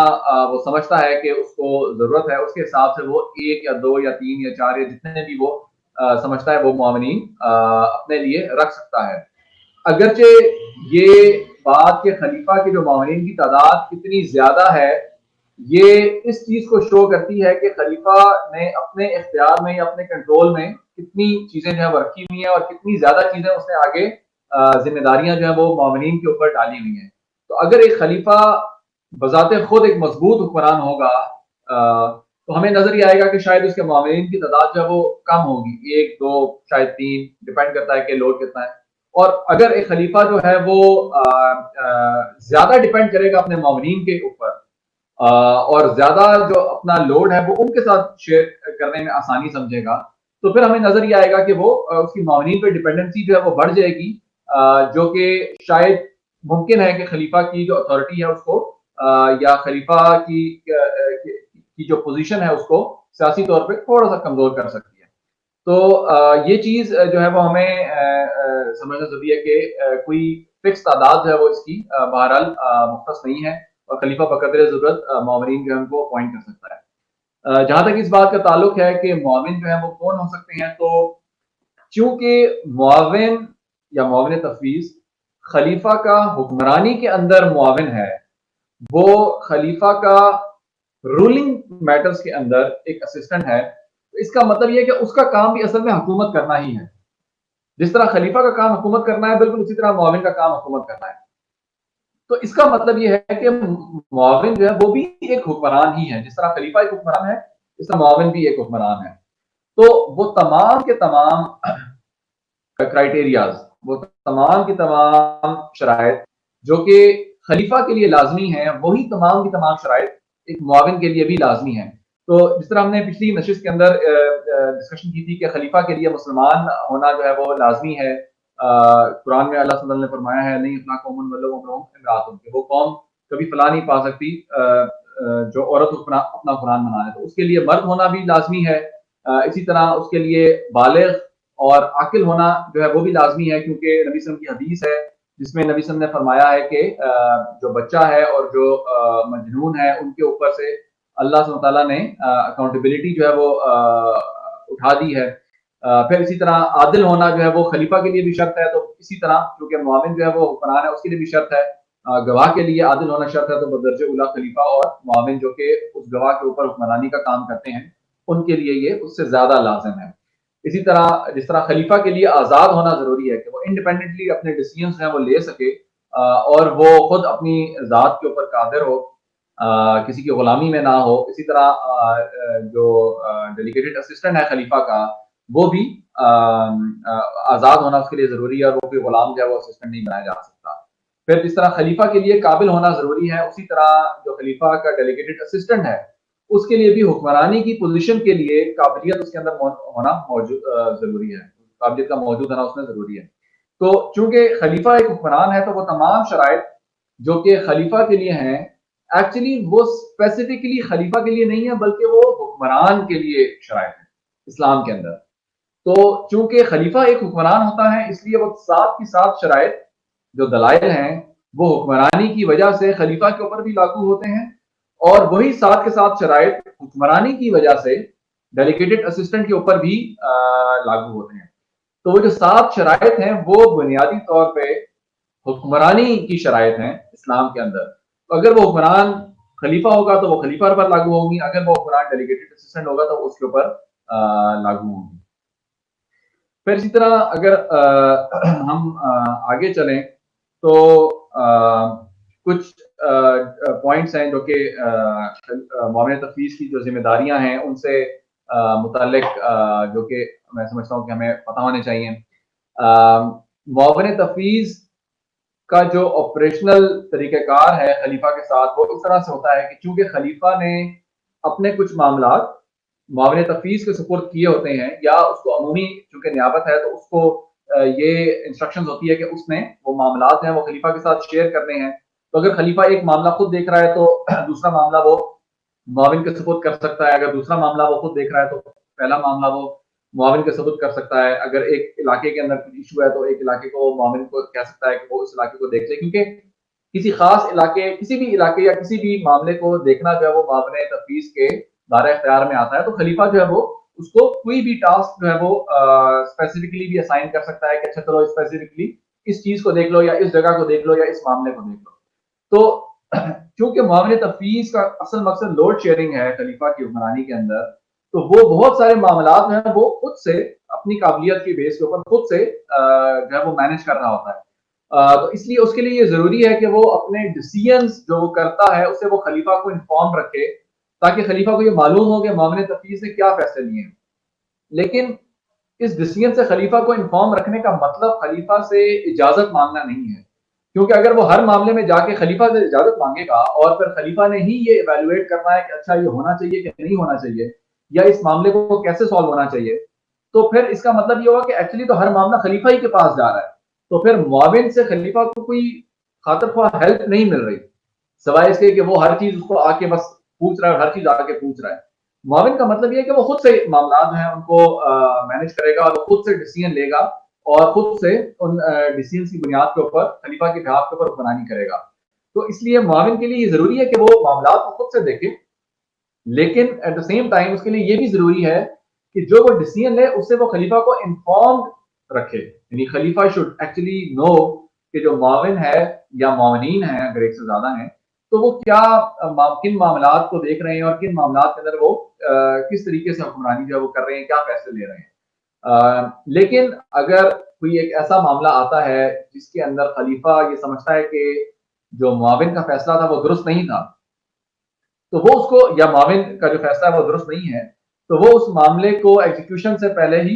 S5: وہ سمجھتا ہے کہ اس کو ضرورت ہے اس کے حساب سے وہ 1 یا 2 یا 3 یا 4 یا جتنے بھی وہ سمجھتا ہے وہ معاونین اپنے لیے رکھ سکتا ہے. اگرچہ یہ بات کہ خلیفہ کے جو معاونین کی تعداد کتنی زیادہ ہے یہ اس چیز کو شو کرتی ہے کہ خلیفہ نے اپنے اختیار میں یا اپنے کنٹرول میں کتنی چیزیں جو ہے وہ رکھی ہوئی ہیں اور کتنی زیادہ چیزیں اس نے آگے ذمہ داریاں جو ہیں وہ معاونین کے اوپر ڈالی ہوئی ہیں. تو اگر ایک خلیفہ بذات خود ایک مضبوط حکمران ہوگا تو ہمیں نظر یہ آئے گا کہ شاید اس کے معاونین کی تعداد جو ہے وہ کم ہوگی, 1 2 شاید 3, ڈیپینڈ کرتا ہے کہ لوڈ کتنا ہے. اور اگر ایک خلیفہ جو ہے وہ زیادہ ڈیپینڈ کرے گا اپنے معاونین کے اوپر اور زیادہ جو اپنا لوڈ ہے وہ ان کے ساتھ شیئر کرنے میں آسانی سمجھے گا, تو پھر ہمیں نظر یہ آئے گا کہ وہ اس کی معاونین پہ ڈیپینڈنسی جو ہے وہ بڑھ جائے گی, جو کہ شاید ممکن ہے کہ خلیفہ کی جو اتھارٹی ہے اس کو یا خلیفہ کی جو پوزیشن ہے اس کو سیاسی طور پہ تھوڑا سا کمزور کر سکتی ہے. تو یہ چیز جو ہے وہ ہمیں سمجھنا ضروری ہے کہ کوئی فکس تعداد جو ہے وہ اس کی بہرحال مختص نہیں ہے, اور خلیفہ بقدر ضرورت معاونین جو ہے ان کو اپوائنٹ کر سکتا ہے. جہاں تک اس بات کا تعلق ہے کہ معاون جو ہے وہ کون ہو سکتے ہیں, تو چونکہ معاون یا معاون تفویض خلیفہ کا حکمرانی کے اندر معاون ہے، وہ خلیفہ کا رولنگ میٹرز کے اندر ایک اسسٹنٹ ہے، اس کا مطلب یہ ہے کہ اس کا کام بھی اصل میں حکومت کرنا ہی ہے. جس طرح خلیفہ کا کام حکومت کرنا ہے، بالکل اسی طرح معاون کا کام حکومت کرنا ہے. تو اس کا مطلب یہ ہے کہ معاون جو ہے وہ بھی ایک حکمران ہی ہے. جس طرح خلیفہ ایک حکمران ہے، اس طرح معاون بھی ایک حکمران ہے. تو وہ تمام کے تمام کرائٹیریاز، وہ تمام کی تمام شرائط جو کہ خلیفہ کے لیے لازمی ہیں، وہی تمام کی تمام شرائط ایک معاون کے لیے بھی لازمی ہیں. تو جس طرح ہم نے پچھلی نشست کے اندر ڈسکشن کی تھی کہ خلیفہ کے لیے مسلمان ہونا جو ہے وہ لازمی ہے. قرآن میں اللہ صلی اللہ علیہ وسلم نے فرمایا ہے نہیں اپنا قوم امراتن، کہ وہ قوم کبھی فلاح نہیں پا سکتی جو عورت اپنا قرآن منا ہے. تو اس کے لیے مرد ہونا بھی لازمی ہے. اسی طرح اس کے لیے بالغ اور عاقل ہونا جو ہے وہ بھی لازمی ہے، کیونکہ نبی صلی اللہ علیہ وسلم کی حدیث ہے جس میں نبی صلی اللہ علیہ وسلم نے فرمایا ہے کہ جو بچہ ہے اور جو مجنون ہے ان کے اوپر سے اللہ سبحانہ تعالیٰ نے اکاؤنٹیبلٹی جو ہے وہ اٹھا دی ہے. پھر اسی طرح عادل ہونا جو ہے وہ خلیفہ کے لیے بھی شرط ہے. تو اسی طرح کیونکہ معاون جو ہے وہ حکمران ہے اس کے لیے بھی شرط ہے. گواہ کے لیے عادل ہونا شرط ہے. تو بدرجہ اولا خلیفہ اور معاون جو کہ اس گواہ کے اوپر حکمرانی کا کام کرتے ہیں ان کے لیے یہ اس سے زیادہ لازم ہے. اسی طرح جس طرح خلیفہ کے لیے آزاد ہونا ضروری ہے کہ وہ انڈیپینڈنٹلی اپنے ڈیسیژنز ہیں وہ لے سکے اور وہ خود اپنی ذات کے اوپر قادر ہو، کسی کی غلامی میں نہ ہو. اسی طرح جو ڈیلیگیٹڈ اسسٹنٹ ہے خلیفہ کا وہ بھی آزاد ہونا اس کے لیے ضروری ہے، اور وہ کوئی غلام جو ہے وہ اسسٹنٹ نہیں بنایا جا سکتا. پھر جس طرح خلیفہ کے لیے قابل ہونا ضروری ہے، اسی طرح جو خلیفہ کا ڈیلیگیٹڈ اسسٹنٹ ہے اس کے لیے بھی حکمرانی کی پوزیشن کے لیے قابلیت اس کے اندر ہونا ضروری ہے، قابلیت کا موجود ہونا اس میں ضروری ہے. تو چونکہ خلیفہ ایک حکمران ہے تو وہ تمام شرائط جو کہ خلیفہ کے لیے ہیں ایکچولی وہ اسپیسیفکلی خلیفہ کے لیے نہیں ہے بلکہ وہ حکمران کے لیے شرائط ہیں اسلام کے اندر. تو چونکہ خلیفہ ایک حکمران ہوتا ہے اس لیے وہ ساتھ کی ساتھ شرائط جو دلائل ہیں وہ حکمرانی کی وجہ سے خلیفہ کے اوپر بھی لاگو ہوتے ہیں، اور وہی ساتھ کے ساتھ شرائط حکمرانی کی وجہ سے ڈیلیگیٹڈ اسسٹنٹ کے اوپر بھی لاگو ہوتے ہیں. تو وہ جو 7 شرائط ہیں وہ بنیادی طور پہ حکمرانی کی شرائط ہیں اسلام کے اندر. تو اگر وہ حکمران خلیفہ ہوگا تو وہ خلیفہ پر لاگو ہوں گی، اگر وہ حکمران ڈیلیگیٹڈ اسسٹنٹ ہوگا تو اس کے اوپر لاگو ہوں گی. پھر اسی طرح اگر ہم آگے چلیں تو کچھ پوائنٹس ہیں جو کہ معاون تفویض کی جو ذمہ داریاں ہیں ان سے متعلق جو کہ میں سمجھتا ہوں کہ ہمیں پتہ ہونے چاہیے. معاون تفویض کا جو آپریشنل طریقہ کار ہے خلیفہ کے ساتھ وہ اس طرح سے ہوتا ہے کہ چونکہ خلیفہ نے اپنے کچھ معاملات معاون تفویض کے سپرد کیے ہوتے ہیں، یا اس کو عمومی چونکہ نیابت ہے تو اس کو یہ انسٹرکشنز ہوتی ہے کہ اس نے وہ معاملات ہیں وہ خلیفہ کے ساتھ شیئر کرنے ہیں. تو اگر خلیفہ ایک معاملہ خود دیکھ رہا ہے تو دوسرا معاملہ وہ معاون کے سپرد کر سکتا ہے. اگر دوسرا معاملہ وہ خود دیکھ رہا ہے تو پہلا معاملہ وہ معاون کے سپرد کر سکتا ہے. اگر ایک علاقے کے اندر کچھ ایشو ہے تو ایک علاقے کو معاون کو کہہ سکتا ہے کہ وہ اس علاقے کو دیکھ لے، کیونکہ کسی خاص علاقے کسی بھی علاقے یا کسی بھی معاملے کو دیکھنا جو ہے وہ معاون تفویض کے دائرہ اختیار میں آتا ہے. تو خلیفہ جو ہے وہ اس کو کوئی بھی ٹاسک جو ہے وہ اسپیسیفکلی بھی اسائن کر سکتا ہے کہ اچھا چلو اسپیسیفکلی اس چیز کو دیکھ لو یا اس جگہ کو دیکھ لو یا اس معاملے کو دیکھ لو. تو چونکہ معاون تفویض کا اصل مقصد لوڈ شیئرنگ ہے خلیفہ کی حکمرانی کے اندر، تو وہ بہت سارے معاملات جو ہیں وہ خود سے اپنی قابلیت کی بیس کے اوپر خود سے جو ہے وہ مینج کر رہا ہوتا ہے. تو اس لیے اس کے لیے یہ ضروری ہے کہ وہ اپنے ڈیسیژنز جو وہ کرتا ہے اس سے وہ خلیفہ کو انفارم رکھے تاکہ خلیفہ کو یہ معلوم ہو کہ معاون تفویض نے کیا فیصلے لیے ہیں. لیکن اس ڈیسیژن سے خلیفہ کو انفارم رکھنے کا مطلب خلیفہ سے اجازت مانگنا نہیں ہے، کیونکہ اگر وہ ہر معاملے میں جا کے خلیفہ سے اجازت مانگے گا اور پھر خلیفہ نے ہی یہ ایویلویٹ کرنا ہے کہ اچھا یہ ہونا چاہیے کہ نہیں ہونا چاہیے یا اس معاملے کو کیسے سالو ہونا چاہیے، تو پھر اس کا مطلب یہ ہوگا کہ ایکچولی تو ہر معاملہ خلیفہ ہی کے پاس جا رہا ہے. تو پھر معاون سے خلیفہ کو کوئی خاطر خواہ ہیلپ نہیں مل رہی سوائے اس کے کہ وہ ہر چیز اس کو آ کے بس پوچھ رہا ہے اور ہر چیز آ کے پوچھ رہا ہے. معاون کا مطلب یہ ہے کہ وہ خود سے معاملات ہیں ان کو مینج کرے گا اور وہ خود سے ڈیسیژن لے گا اور خود سے ان ڈیسیژن کی بنیاد کے اوپر خلیفہ کے بہاف کے اوپر حکمرانی کرے گا. تو اس لیے معاون کے لیے یہ ضروری ہے کہ وہ معاملات کو خود سے دیکھے، لیکن ایٹ دا سیم ٹائم اس کے لیے یہ بھی ضروری ہے کہ جو وہ ڈیسیژن لے اس سے وہ خلیفہ کو انفارمڈ رکھے. یعنی خلیفہ شوڈ ایکچولی نو کہ جو معاون ہے یا معاونین ہیں اگر ایک سے زیادہ ہیں تو وہ کیا کن معاملات کو دیکھ رہے ہیں اور کن معاملات کے اندر وہ کس طریقے سے حکمرانی جو ہے وہ کر رہے ہیں, کیا فیصلے لے رہے ہیں. لیکن اگر کوئی ایک ایسا معاملہ آتا ہے جس کے اندر خلیفہ یہ سمجھتا ہے کہ جو معاون کا فیصلہ تھا وہ درست نہیں تھا, تو وہ اس کو, یا معاون کا جو فیصلہ ہے وہ درست نہیں ہے, تو وہ اس معاملے کو ایگزیکیوشن سے پہلے ہی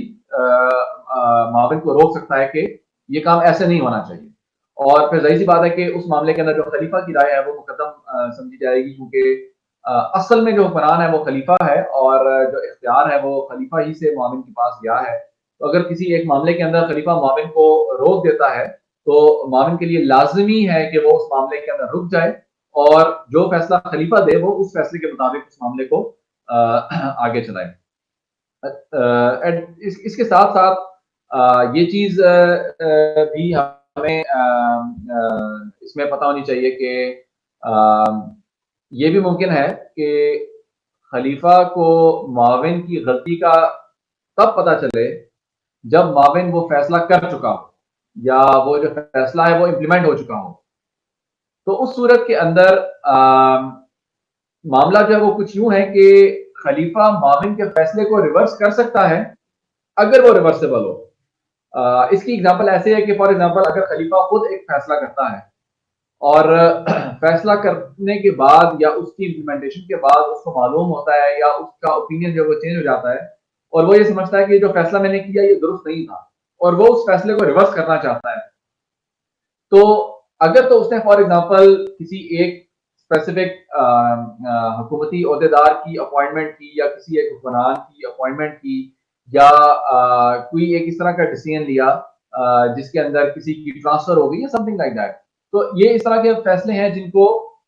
S5: معاون کو روک سکتا ہے کہ یہ کام ایسے نہیں ہونا چاہیے. اور پھر ظاہر سی بات ہے کہ اس معاملے کے اندر جو خلیفہ کی رائے ہے وہ مقدم سمجھی جائے گی, کیونکہ اصل میں جو حکمران ہے وہ خلیفہ ہے اور جو اختیار ہے وہ خلیفہ ہی سے معاون کے پاس گیا ہے. تو اگر کسی ایک معاملے کے اندر خلیفہ معاون کو روک دیتا ہے تو معاون کے لیے لازمی ہے کہ وہ اس معاملے کے اندر رک جائے اور جو فیصلہ خلیفہ دے وہ اس فیصلے کے مطابق اس معاملے کو آگے چلائے. اس کے ساتھ ساتھ یہ چیز بھی ہمیں اس میں پتہ ہونی چاہیے کہ یہ بھی ممکن ہے کہ خلیفہ کو معاون کی غلطی کا تب پتہ چلے جب معاون وہ فیصلہ کر چکا ہو یا وہ جو فیصلہ ہے وہ امپلیمنٹ ہو چکا ہو. تو اس صورت کے اندر معاملہ جو ہے وہ کچھ یوں ہے کہ خلیفہ معاون کے فیصلے کو ریورس کر سکتا ہے اگر وہ ریورسیبل ہو. اس کی ایگزامپل ایسے ہے کہ فار ایگزامپل اگر خلیفہ خود ایک فیصلہ کرتا ہے اور فیصلہ کرنے کے بعد یا اس کی امپلیمنٹیشن کے بعد اس کو معلوم ہوتا ہے یا اس کا اوپینین جو وہ چینج ہو جاتا ہے اور وہ یہ سمجھتا ہے کہ جو فیصلہ میں نے کیا یہ درست نہیں تھا اور وہ اس فیصلے کو ریورس کرنا چاہتا ہے, تو اگر تو اس نے فار ایگزامپل کسی ایک اسپیسیفک حکومتی عہدیدار کی اپوائنٹمنٹ کی یا کسی ایک حکمران کی اپوائنٹمنٹ کی یا کوئی ایک اس طرح کا ڈیسیژن لیا جس کے اندر کسی کی ٹرانسفر ہو گئی یا سم تھنگ لائک دیٹ, تو یہ اس طرح کے فیصلے ہیں جن کو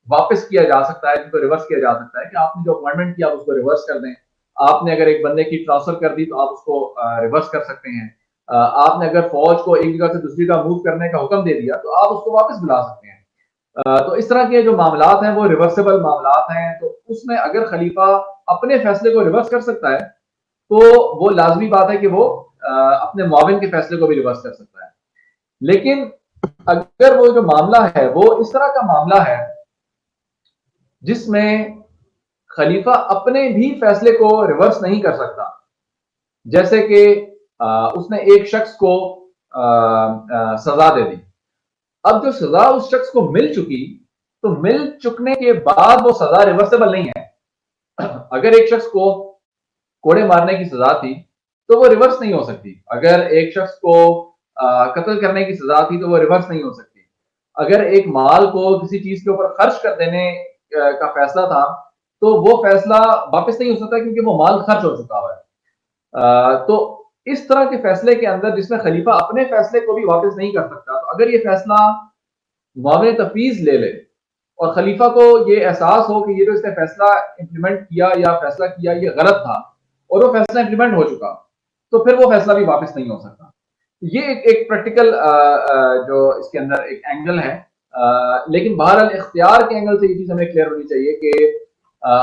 S5: واپس کیا جا سکتا ہے, جن کو ریورس کیا جا سکتا ہے کہ آپ نے جو اپوائنٹمنٹ کی آپ اس کو ریورس کر دیں. آپ نے اگر ایک بندے کی ٹرانسفر کر دی تو آپ اس کو ریورس کر سکتے ہیں. آپ نے اگر فوج کو ایک جگہ سے دوسری جگہ موو کرنے کا حکم دے دیا تو آپ اس کو واپس بلا سکتے ہیں. تو اس طرح کے جو معاملات ہیں وہ ریورسیبل معاملات ہیں. تو اس میں اگر خلیفہ اپنے فیصلے کو ریورس کر سکتا ہے تو وہ لازمی بات ہے کہ وہ اپنے معاون کے فیصلے کو بھی ریورس کر سکتا ہے. لیکن اگر وہ جو معاملہ ہے وہ اس طرح کا معاملہ ہے جس میں خلیفہ اپنے بھی فیصلے کو ریورس نہیں کر سکتا, جیسے کہ اس نے ایک شخص کو سزا دے دی, اب جو سزا اس شخص کو مل چکی تو مل چکنے کے بعد وہ سزا ریورسیبل نہیں ہے. اگر ایک شخص کو کوڑے مارنے کی سزا تھی تو وہ ریورس نہیں ہو سکتی. اگر ایک شخص کو قتل کرنے کی سزا تھی تو وہ ریورس نہیں ہو سکتی. اگر ایک مال کو کسی چیز کے اوپر خرچ کر دینے کا فیصلہ تھا تو وہ فیصلہ واپس نہیں ہو سکتا کیونکہ وہ مال خرچ ہو چکا ہوا ہے. تو اس طرح کے فیصلے کے اندر جس میں خلیفہ اپنے فیصلے کو بھی واپس نہیں کر سکتا, تو اگر یہ فیصلہ معاون تفویض لے لے اور خلیفہ کو یہ احساس ہو کہ یہ جو اس نے فیصلہ امپلیمنٹ کیا یا فیصلہ کیا یہ غلط تھا اور وہ فیصلہ امپلیمنٹ ہو چکا, تو پھر وہ فیصلہ بھی واپس نہیں ہو سکتا. یہ ایک پریکٹیکل جو اس کے اندر ایک اینگل ہے. لیکن بہرحال اختیار کے اینگل سے یہ چیز ہمیں کلیئر ہونی چاہیے کہ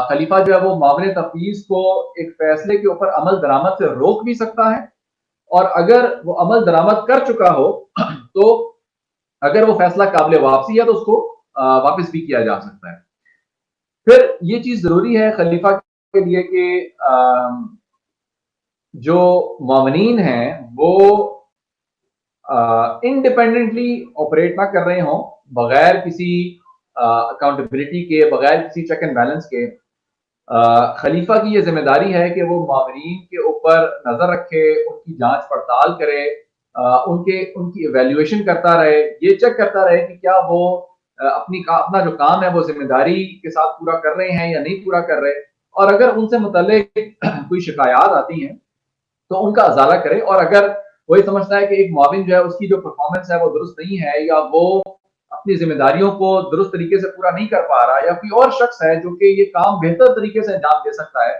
S5: خلیفہ جو ہے وہ معاون تفویض کو ایک فیصلے کے اوپر عمل درآمد سے روک بھی سکتا ہے, اور اگر وہ عمل درآمد کر چکا ہو تو اگر وہ فیصلہ قابل واپسی ہے تو اس کو واپس بھی کیا جا سکتا ہے. پھر یہ چیز ضروری ہے خلیفہ کے لیے کہ جو معاونین ہیں وہ انڈیپینڈنٹلی آپریٹ نہ کر رہے ہوں, بغیر کسی اکاؤنٹیبلٹی کے, بغیر کسی چیک اینڈ بیلنس کے. خلیفہ کی یہ ذمہ داری ہے کہ وہ معاونین کے اوپر نظر رکھے, ان کی جانچ پڑتال کرے, ان کی ایویلیویشن کرتا رہے, یہ چیک کرتا رہے کہ کیا وہ اپنا جو کام ہے وہ ذمہ داری کے ساتھ پورا کر رہے ہیں یا نہیں پورا کر رہے, اور اگر ان سے متعلق کوئی شکایات آتی ہیں تو ان کا ازالہ کرے. اور اگر وہی سمجھتا ہے کہ ایک معاون جو ہے اس کی جو پرفارمنس ہے وہ درست نہیں ہے یا وہ اپنی ذمہ داریوں کو درست طریقے سے پورا نہیں کر پا رہا, یا کوئی اور شخص ہے جو کہ یہ کام بہتر طریقے سے انجام دے سکتا ہے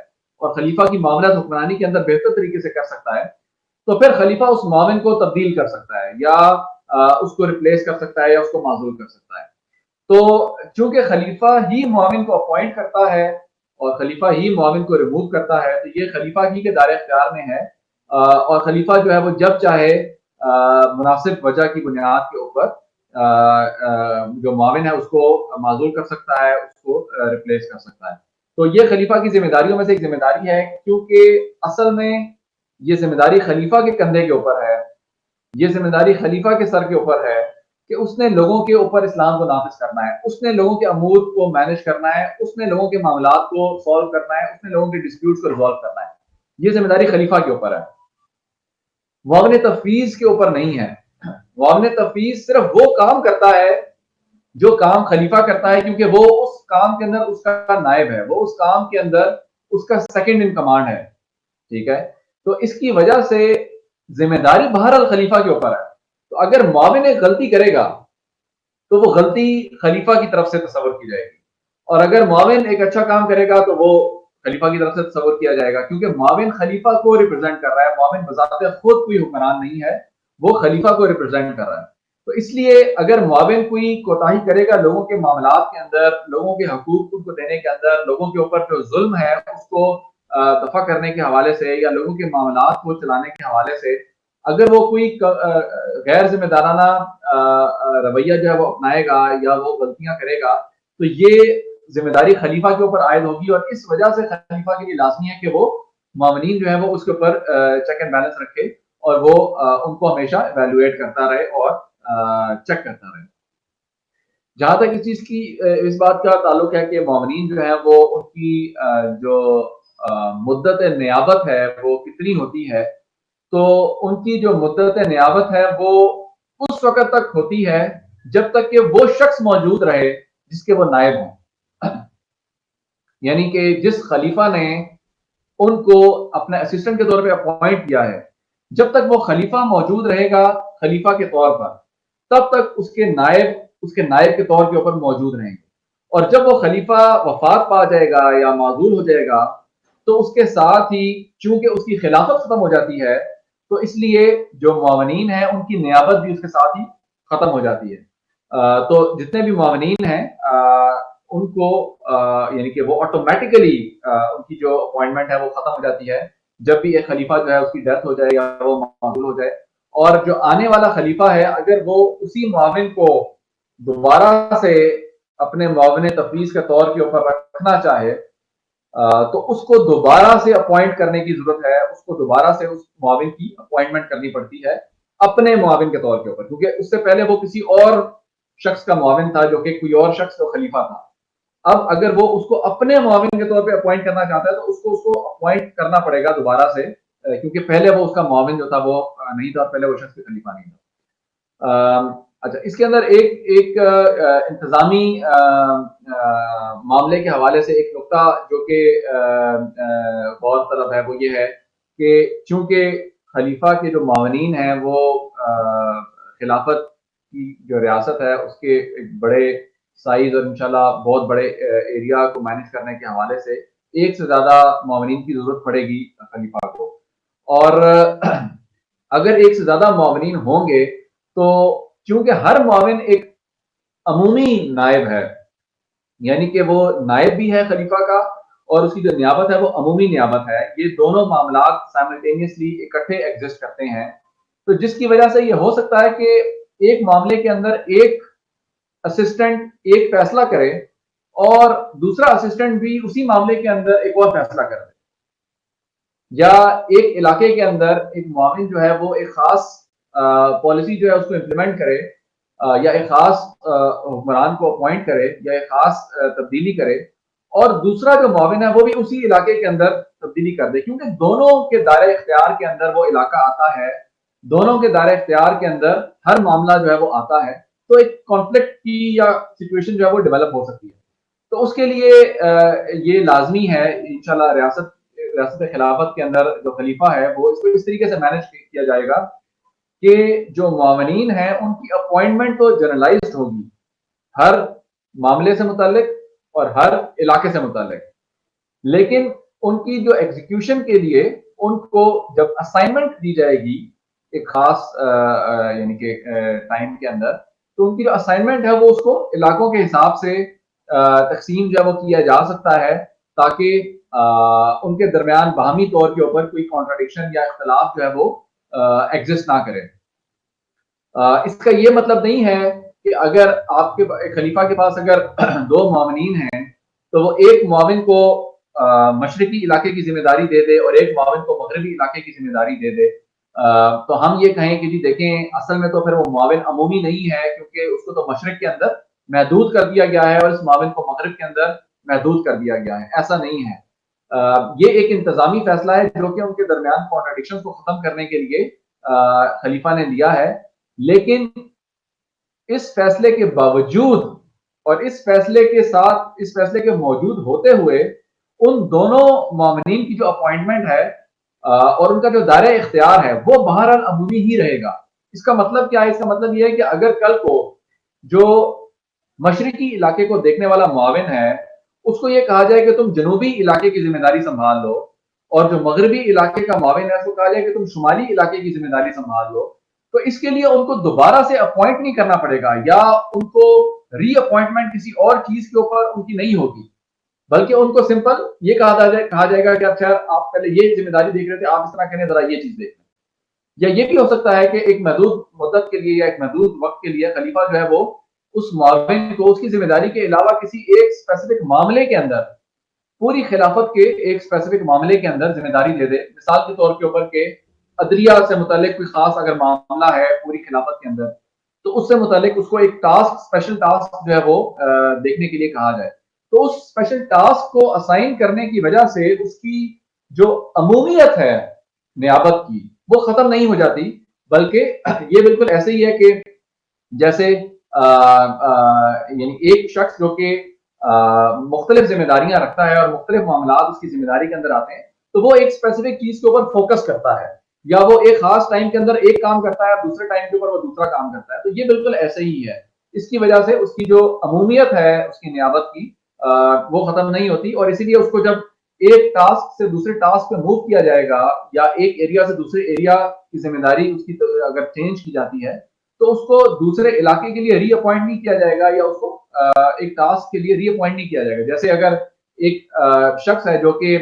S5: اور خلیفہ کی معاملات حکمرانی کے اندر بہتر طریقے سے کر سکتا ہے, تو پھر خلیفہ اس معاون کو تبدیل کر سکتا ہے یا اس کو ریپلیس کر سکتا ہے یا اس کو معزول کر سکتا ہے. تو چونکہ خلیفہ ہی معاون کو اپوائنٹ کرتا ہے اور خلیفہ ہی معاون کو ریموو کرتا ہے, تو یہ خلیفہ ہی کے دائرہ اختیار میں ہے, اور خلیفہ جو ہے وہ جب چاہے مناسب وجہ کی بنیاد کے اوپر جو معاون ہے اس کو معزول کر سکتا ہے, اس کو ریپلیس کر سکتا ہے. تو یہ خلیفہ کی ذمہ داریوں میں سے ایک ذمہ داری ہے, کیونکہ اصل میں یہ ذمہ داری خلیفہ کے کندھے کے اوپر ہے, یہ ذمہ داری خلیفہ کے سر کے اوپر ہے کہ اس نے لوگوں کے اوپر اسلام کو نافذ کرنا ہے, اس نے لوگوں کے امور کو مینج کرنا ہے, اس نے لوگوں کے معاملات کو سالو کرنا ہے, اس نے لوگوں کے ڈسپیوٹس کو ریزالو کرنا ہے. یہ ذمہ داری خلیفہ کے اوپر ہے, معاون تفویض کے اوپر نہیں ہے. معاون تفویض صرف وہ کام کرتا ہے جو کام خلیفہ کرتا ہے, کیونکہ وہ اس کام کے اندر اس کا نائب ہے, وہ اس کام کے اندر اس کا سیکنڈ ان کمانڈ ہے. ٹھیک ہے, تو اس کی وجہ سے ذمہ داری بہرحال خلیفہ کے اوپر ہے. تو اگر معاون ایک غلطی کرے گا تو وہ غلطی خلیفہ کی طرف سے تصور کی جائے گی, اور اگر معاون ایک اچھا کام کرے گا تو وہ خلیفہ کی طرف سے تصور کیا جائے گا, کیونکہ معاون خلیفہ کو ریپرزینٹ کر رہا ہے. معاون بذات خود کوئی حکمران نہیں ہے, وہ خلیفہ کو ریپرزینٹ کر رہا ہے. تو اس لیے اگر معاون کوئی کوتاہی کرے گا لوگوں کے معاملات کے اندر, لوگوں کے حقوق کو دینے کے اندر, لوگوں کے اوپر جو ظلم ہے اس کو دفع کرنے کے حوالے سے, یا لوگوں کے معاملات کو چلانے کے حوالے سے اگر وہ کوئی غیر ذمہ دارانہ رویہ جو ہے وہ اپنائے گا یا وہ غلطیاں کرے گا, تو یہ ذمہ داری خلیفہ کے اوپر عائد ہوگی. اور اس وجہ سے خلیفہ کے لیے لازمی ہے کہ وہ معاونین جو ہے وہ اس کے اوپر چیک اینڈ بیلنس رکھے, اور وہ ان کو ہمیشہ ایویلویٹ کرتا رہے اور چیک کرتا رہے. جہاں تک اس چیز کی اس بات کا تعلق ہے کہ معاونین جو ہے وہ ان کی جو مدت نیابت ہے وہ کتنی ہوتی ہے, تو ان کی جو مدت نیابت ہے وہ اس وقت تک ہوتی ہے جب تک کہ وہ شخص موجود رہے جس کے وہ نائب ہوں. یعنی کہ جس خلیفہ نے ان کو اپنے اسسٹنٹ کے طور پہ اپوائنٹ کیا ہے, جب تک وہ خلیفہ موجود رہے گا خلیفہ کے طور پر, تب تک اس کے نائب کے طور کے اوپر موجود رہیں گے. اور جب وہ خلیفہ وفات پا جائے گا یا معزول ہو جائے گا تو اس کے ساتھ ہی چونکہ اس کی خلافت ختم ہو جاتی ہے, تو اس لیے جو معاونین ہیں ان کی نیابت بھی اس کے ساتھ ہی ختم ہو جاتی ہے. تو جتنے بھی معاونین ہیں ان کو یعنی کہ وہ آٹومیٹیکلی ان کی جو اپوائنٹمنٹ ہے وہ ختم ہو جاتی ہے جب بھی ایک خلیفہ جو ہے اس کی ڈیتھ ہو جائے یا وہ معزول ہو جائے. اور جو آنے والا خلیفہ ہے اگر وہ اسی معاون کو دوبارہ سے اپنے معاون تفویض کے طور کے اوپر رکھنا چاہے تو اس کو دوبارہ سے اپوائنٹ کرنے کی ضرورت ہے, اس کو دوبارہ سے اس معاون کی اپوائنٹمنٹ کرنی پڑتی ہے اپنے معاون کے طور کے اوپر, کیونکہ اس سے پہلے وہ کسی اور شخص کا معاون تھا جو کہ کوئی اور شخص جو خلیفہ تھا. اب اگر وہ اس کو اپنے معاون کے طور پہ اپوائنٹ کرنا چاہتا ہے تو اس کو اپوائنٹ کرنا پڑے گا دوبارہ سے, کیونکہ پہلے وہ اس کا معاون جو تھا وہ نہیں تھا, پہلے وہ شخص خلیفہ نہیں تھا. اچھا, اس کے اندر ایک انتظامی معاملے کے حوالے سے ایک نقطہ جو کہ غور طلب ہے وہ یہ ہے کہ چونکہ خلیفہ کے جو معاونین ہیں وہ خلافت کی جو ریاست ہے اس کے ایک بڑے سائز اور انشاءاللہ بہت بڑے ایریا کو مینج کرنے کے حوالے سے ایک سے زیادہ معاونین کی ضرورت پڑے گی خلیفہ کو. اور اگر ایک سے زیادہ معاونین ہوں گے تو چونکہ ہر معاون ایک عمومی نائب ہے, یعنی کہ وہ نائب بھی ہے خلیفہ کا اور اس کی جو نیابت ہے وہ عمومی نیابت ہے, یہ دونوں معاملات سائملٹینیسلی اکٹھے ایگزسٹ کرتے ہیں. تو جس کی وجہ سے یہ ہو سکتا ہے کہ ایک معاملے کے اندر ایک اسسٹنٹ ایک فیصلہ کرے اور دوسرا اسسٹنٹ بھی اسی معاملے کے اندر ایک اور فیصلہ کر دے, یا ایک علاقے کے اندر ایک معاون جو ہے وہ ایک خاص پالیسی جو ہے اس کو امپلیمنٹ کرے, یا ایک خاص حکمران کو اپوائنٹ کرے یا ایک خاص تبدیلی کرے, اور دوسرا جو معاون ہے وہ بھی اسی علاقے کے اندر تبدیلی کر دے, کیونکہ دونوں کے دائرہ اختیار کے اندر وہ علاقہ آتا ہے, دونوں کے دائرہ اختیار کے اندر ہر معاملہ جو ہے وہ آتا ہے. تو ایک کانفلکٹ کی یا سچویشن جو ہے وہ ڈیولپ ہو سکتی ہے. تو اس کے لیے یہ لازمی ہے انشاءاللہ ریاست خلافت کے اندر جو خلیفہ ہے وہ اس کو اس طریقے سے مینج کیا جائے گا کہ جو معاونین ہیں ان کی اپوائنٹمنٹ تو جنرلائزڈ ہوگی ہر معاملے سے متعلق اور ہر علاقے سے متعلق, لیکن ان کی جو ایگزیکیوشن کے لیے ان کو جب اسائنمنٹ دی جائے گی ایک خاص یعنی کہ ٹائم کے اندر, تو ان کی جو اسائنمنٹ ہے وہ اس کو علاقوں کے حساب سے تقسیم جو ہے وہ کیا جا سکتا ہے تاکہ ان کے درمیان باہمی طور کے اوپر کوئی کانٹراڈکشن یا اختلاف جو ہے وہ ایگزسٹ نہ کرے. اس کا یہ مطلب نہیں ہے کہ اگر آپ کے خلیفہ کے پاس اگر 2 معاونین ہیں تو وہ ایک معاون کو مشرقی علاقے کی ذمہ داری دے دے اور ایک معاون کو مغربی علاقے کی ذمہ داری دے دے، تو ہم یہ کہیں کہ جی دیکھیں اصل میں تو پھر وہ معاون عمومی نہیں ہے، کیونکہ اس کو تو مشرق کے اندر محدود کر دیا گیا ہے اور اس معاون کو مغرب کے اندر محدود کر دیا گیا ہے. ایسا نہیں ہے. یہ ایک انتظامی فیصلہ ہے جو کہ ان کے درمیان کانٹرڈکشن کو ختم کرنے کے لیے خلیفہ نے لیا ہے. لیکن اس فیصلے کے باوجود اور اس فیصلے کے ساتھ، اس فیصلے کے موجود ہوتے ہوئے ان دونوں معاونین کی جو اپوائنٹمنٹ ہے اور ان کا جو دائرہ اختیار ہے وہ بہرحال عمومی ہی رہے گا. اس کا مطلب کیا ہے؟ اس کا مطلب یہ ہے کہ اگر کل کو جو مشرقی علاقے کو دیکھنے والا معاون ہے اس کو یہ کہا جائے کہ تم جنوبی علاقے کی ذمہ داری سنبھال لو، اور جو مغربی علاقے کا معاون ہے اس کو کہا جائے کہ تم شمالی علاقے کی ذمہ داری سنبھال لو، تو اس کے لیے ان کو دوبارہ سے اپوائنٹ نہیں کرنا پڑے گا یا ان کو ری اپوائنٹمنٹ کسی اور چیز کے اوپر ان کی نہیں ہوگی، بلکہ ان کو سمپل یہ کہا جائے گا کہ اچھا آپ پہلے یہ ذمہ داری دیکھ رہے تھے، آپ اس طرح کریں، ذرا یہ چیز دیکھ لیں. یا یہ بھی ہو سکتا ہے کہ ایک محدود مدت کے لیے یا ایک محدود وقت کے لیے خلیفہ جو ہے وہ اس معاون کو اس کی ذمہ داری کے علاوہ کسی ایک اسپیسیفک معاملے کے اندر، پوری خلافت کے ایک اسپیسیفک معاملے کے اندر ذمہ داری دے دے. مثال کے طور کے اوپر کہ عدلیہ سے متعلق کوئی خاص اگر معاملہ ہے پوری خلافت کے اندر، تو اس سے متعلق اس کو ایک ٹاسک، اسپیشل ٹاسک جو ہے وہ دیکھنے کے لیے کہا جائے. تو اس اسپیشل ٹاسک کو اسائن کرنے کی وجہ سے اس کی جو عمومیت ہے نیابت کی وہ ختم نہیں ہو جاتی، بلکہ یہ بالکل ایسے ہی ہے کہ جیسے یعنی ایک شخص جو کہ مختلف ذمہ داریاں رکھتا ہے اور مختلف معاملات اس کی ذمہ داری کے اندر آتے ہیں، تو وہ ایک اسپیسیفک چیز کے اوپر فوکس کرتا ہے، یا وہ ایک خاص ٹائم کے اندر ایک کام کرتا ہے، دوسرے ٹائم کے اوپر وہ دوسرا کام کرتا ہے. تو یہ بالکل ایسے ہی ہے. اس کی وجہ سے اس کی جو عمومیت ہے اس کی نیابت کی وہ ختم نہیں ہوتی، اور اسی لیے اس کو جب ایک ٹاسک سے دوسرے ٹاسک پہ موو کیا جائے گا یا ایک ایریا سے دوسرے ایریا کی ذمہ داری اس کی اگر چینج کی جاتی ہے تو اس کو دوسرے علاقے کے لیے ری اپوائنٹ نہیں کیا جائے گا، یا اس کو ایک ٹاسک کے لیے ری اپوائنٹ نہیں کیا جائے گا. جیسے اگر ایک شخص ہے جو کہ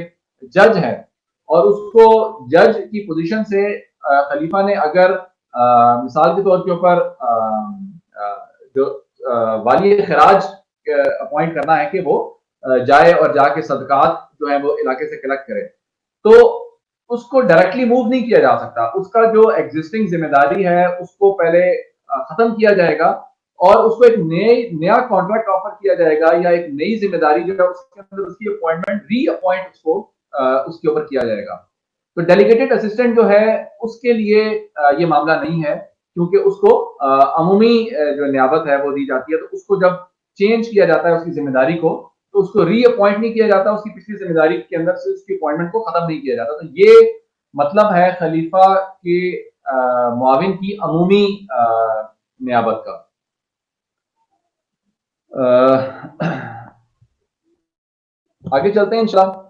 S5: جج ہے اور اس کو جج کی پوزیشن سے خلیفہ نے اگر مثال کے طور کے اوپر جو والی خراج اپوائنٹ کرنا ہے کہ وہ جائے اور جا کے صدقات جو ہے وہ علاقے سے کلیکٹ کرے، تو اس کو ڈائریکٹلی موو نہیں کیا جا سکتا. اس کا جو ایگزسٹنگ ذمہ داری ہے اس کو پہلے ختم کیا جائے گا اور اس کو ایک نیا کانٹریکٹ آفر کیا جائے گا، یا ایک نئی ذمہ داری جو ہے اس کے اندر اس کی اپوائنٹمنٹ ری اپوائنٹ اس کو اس کے اوپر کیا جائے گا. تو ڈیلیگیٹڈ اسسٹنٹ جو ہے اس کے لیے یہ معاملہ نہیں ہے، کیونکہ اس کو عمومی جو نیابت ہے وہ دی جاتی ہے. تو اس کو جب چینج کیا جاتا ہے اس کی ذمہ داری کو، تو اس کو ری اپوائنٹ نہیں کیا جاتا، اس کی پچھلی ذمہ داری کے اندر سے اس کی اپوائنٹمنٹ کو ختم نہیں کیا جاتا. تو یہ مطلب ہے خلیفہ کے معاون کی عمومی نیابت کا. آگے چلتے ہیں انشاءاللہ.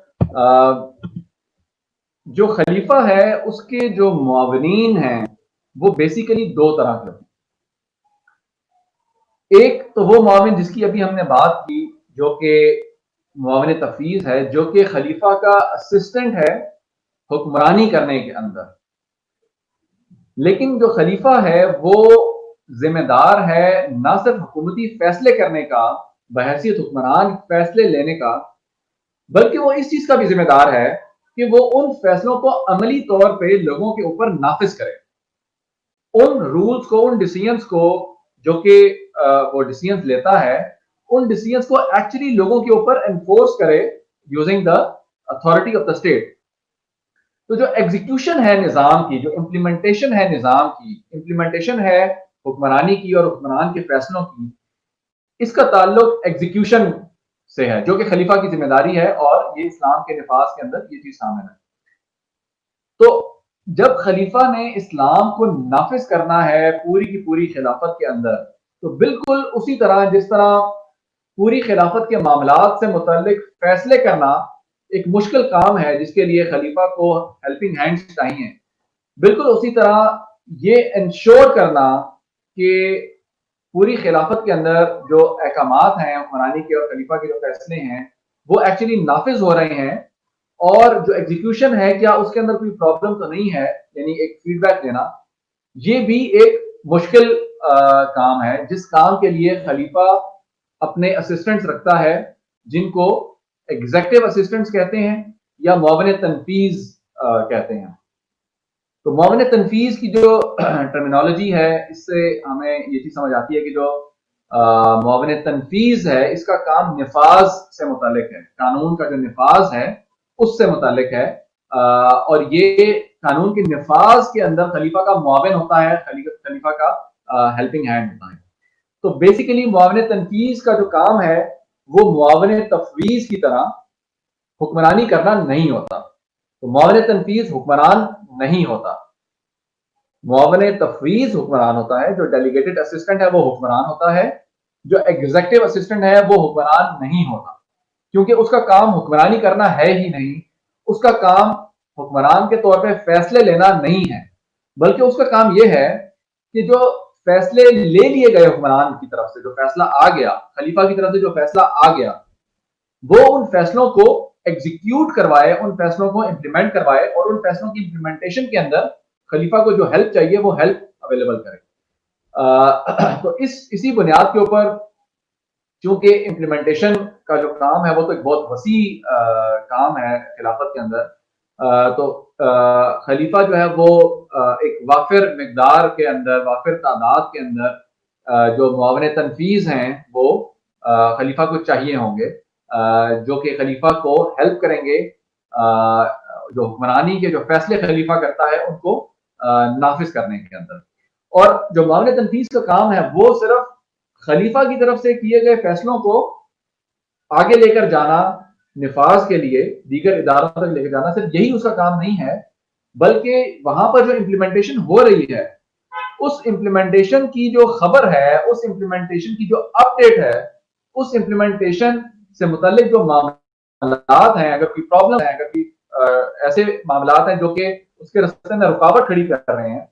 S5: جو خلیفہ ہے اس کے جو معاونین ہیں وہ بیسیکلی 2 طرح کے ہیں. ایک تو وہ معاون جس کی ابھی ہم نے بات کی جو کہ معاون تفویض ہے، جو کہ خلیفہ کا اسسٹنٹ ہے حکمرانی کرنے کے اندر. لیکن جو خلیفہ ہے وہ ذمہ دار ہے نہ صرف حکومتی فیصلے کرنے کا بحیثیت حکمران فیصلے لینے کا، بلکہ وہ اس چیز کا بھی ذمہ دار ہے کہ وہ ان فیصلوں کو عملی طور پہ لوگوں کے اوپر نافذ کرے. ان رولز کو، ان ڈیسیژنز کو جو کہ وہ ڈیسیژنز لیتا ہے، ان ڈیسیژنز کو ایکچولی لوگوں کے اوپر انفورس کرے using the authority of the state. تو جو ایگزیکیوشن ہے نظام کی، جو امپلیمنٹیشن ہے نظام کی، امپلیمنٹیشن ہے حکمرانی کی اور حکمران کے فیصلوں کی، اس کا تعلق ایگزیکیوشن سے ہے جو کہ خلیفہ کی ذمہ داری ہے، اور یہ اسلام کے نفاذ کے اندر یہ چیز شامل ہے. تو جب خلیفہ نے اسلام کو نافذ کرنا ہے پوری کی پوری خلافت کے اندر، تو بالکل اسی طرح جس طرح پوری خلافت کے معاملات سے متعلق فیصلے کرنا ایک مشکل کام ہے جس کے لیے خلیفہ کو ہیلپنگ ہینڈز چاہیے، بالکل اسی طرح یہ انشور کرنا کہ پوری خلافت کے اندر جو احکامات ہیں حکمرانی کے اور خلیفہ کے جو فیصلے ہیں وہ ایکچولی نافذ ہو رہے ہیں، اور جو ایگزیکیوشن ہے کیا اس کے اندر کوئی پرابلم تو نہیں ہے، یعنی ایک فیڈ بیک دینا، یہ بھی ایک مشکل کام ہے جس کام کے لیے خلیفہ اپنے اسسٹنٹس رکھتا ہے جن کو ایگزیکٹو اسسٹنٹس کہتے ہیں یا معاون تنفیذ کہتے ہیں. تو معاون تنفیذ کی جو ٹرمینالوجی ہے اس سے ہمیں یہ چیز سمجھ آتی ہے کہ جو معاون تنفیذ ہے اس کا کام نفاذ سے متعلق ہے, قانون کا جو نفاذ ہے اس سے متعلق ہے, اور یہ قانون کے نفاذ کے اندر خلیفہ کا معاون ہوتا ہے, خلیفہ کا ہیلپنگ ہینڈ ہوتا ہے. تو بیسیکلی معاون تنفیذ کا جو کام ہے وہ معاون تفویض کی طرح حکمرانی کرنا نہیں ہوتا. تو معاون تنفیذ حکمران نہیں ہوتا, معاون تفویض حکمران ہوتا ہے. جو ڈیلیگیٹڈ اسسٹنٹ ہے وہ حکمران ہوتا ہے, جو ایگزیکٹو اسسٹنٹ ہے وہ حکمران نہیں ہوتا, کیونکہ اس کا کام حکمرانی کرنا ہے ہی نہیں. اس کا کام حکمران کے طور پہ فیصلے لینا نہیں ہے, بلکہ اس کا کام یہ ہے کہ جو فیصلے لے لیے گئے حکمران کی طرف سے, جو فیصلہ آ گیا خلیفہ کی طرف سے, جو فیصلہ آ گیا وہ ان فیصلوں کو ایگزیکیوٹ کروائے, ان فیصلوں کو امپلیمنٹ کروائے, اور ان فیصلوں کی امپلیمنٹیشن کے اندر خلیفہ کو جو ہیلپ چاہیے وہ ہیلپ اویلیبل کرے. تو اسی بنیاد کے اوپر چونکہ امپلیمنٹیشن کا جو کام ہے وہ تو ایک بہت وسیع کام ہے خلافت کے اندر, تو خلیفہ جو ہے وہ ایک وافر مقدار کے اندر, وافر تعداد کے اندر جو معاون تنفیذ ہیں وہ خلیفہ کو چاہیے ہوں گے, جو کہ خلیفہ کو ہیلپ کریں گے جو حکمرانی کے جو فیصلے خلیفہ کرتا ہے ان کو نافذ کرنے کے اندر. اور جو معاون تنفیذ کا کام ہے وہ صرف خلیفہ کی طرف سے کیے گئے فیصلوں کو آگے لے کر جانا, نفاذ کے لیے دیگر اداروں تک لے کر جانا, صرف یہی اس کا کام نہیں ہے, بلکہ وہاں پر جو امپلیمنٹیشن ہو رہی ہے اس امپلیمنٹیشن کی جو خبر ہے, اس امپلیمنٹیشن کی جو اپ ڈیٹ ہے, اس امپلیمنٹیشن سے متعلق جو معاملات ہیں, اگر کوئی پرابلم ہے, اگر کوئی ایسے معاملات ہیں جو کہ اس کے راستے میں رکاوٹ کھڑی کر رہے ہیں,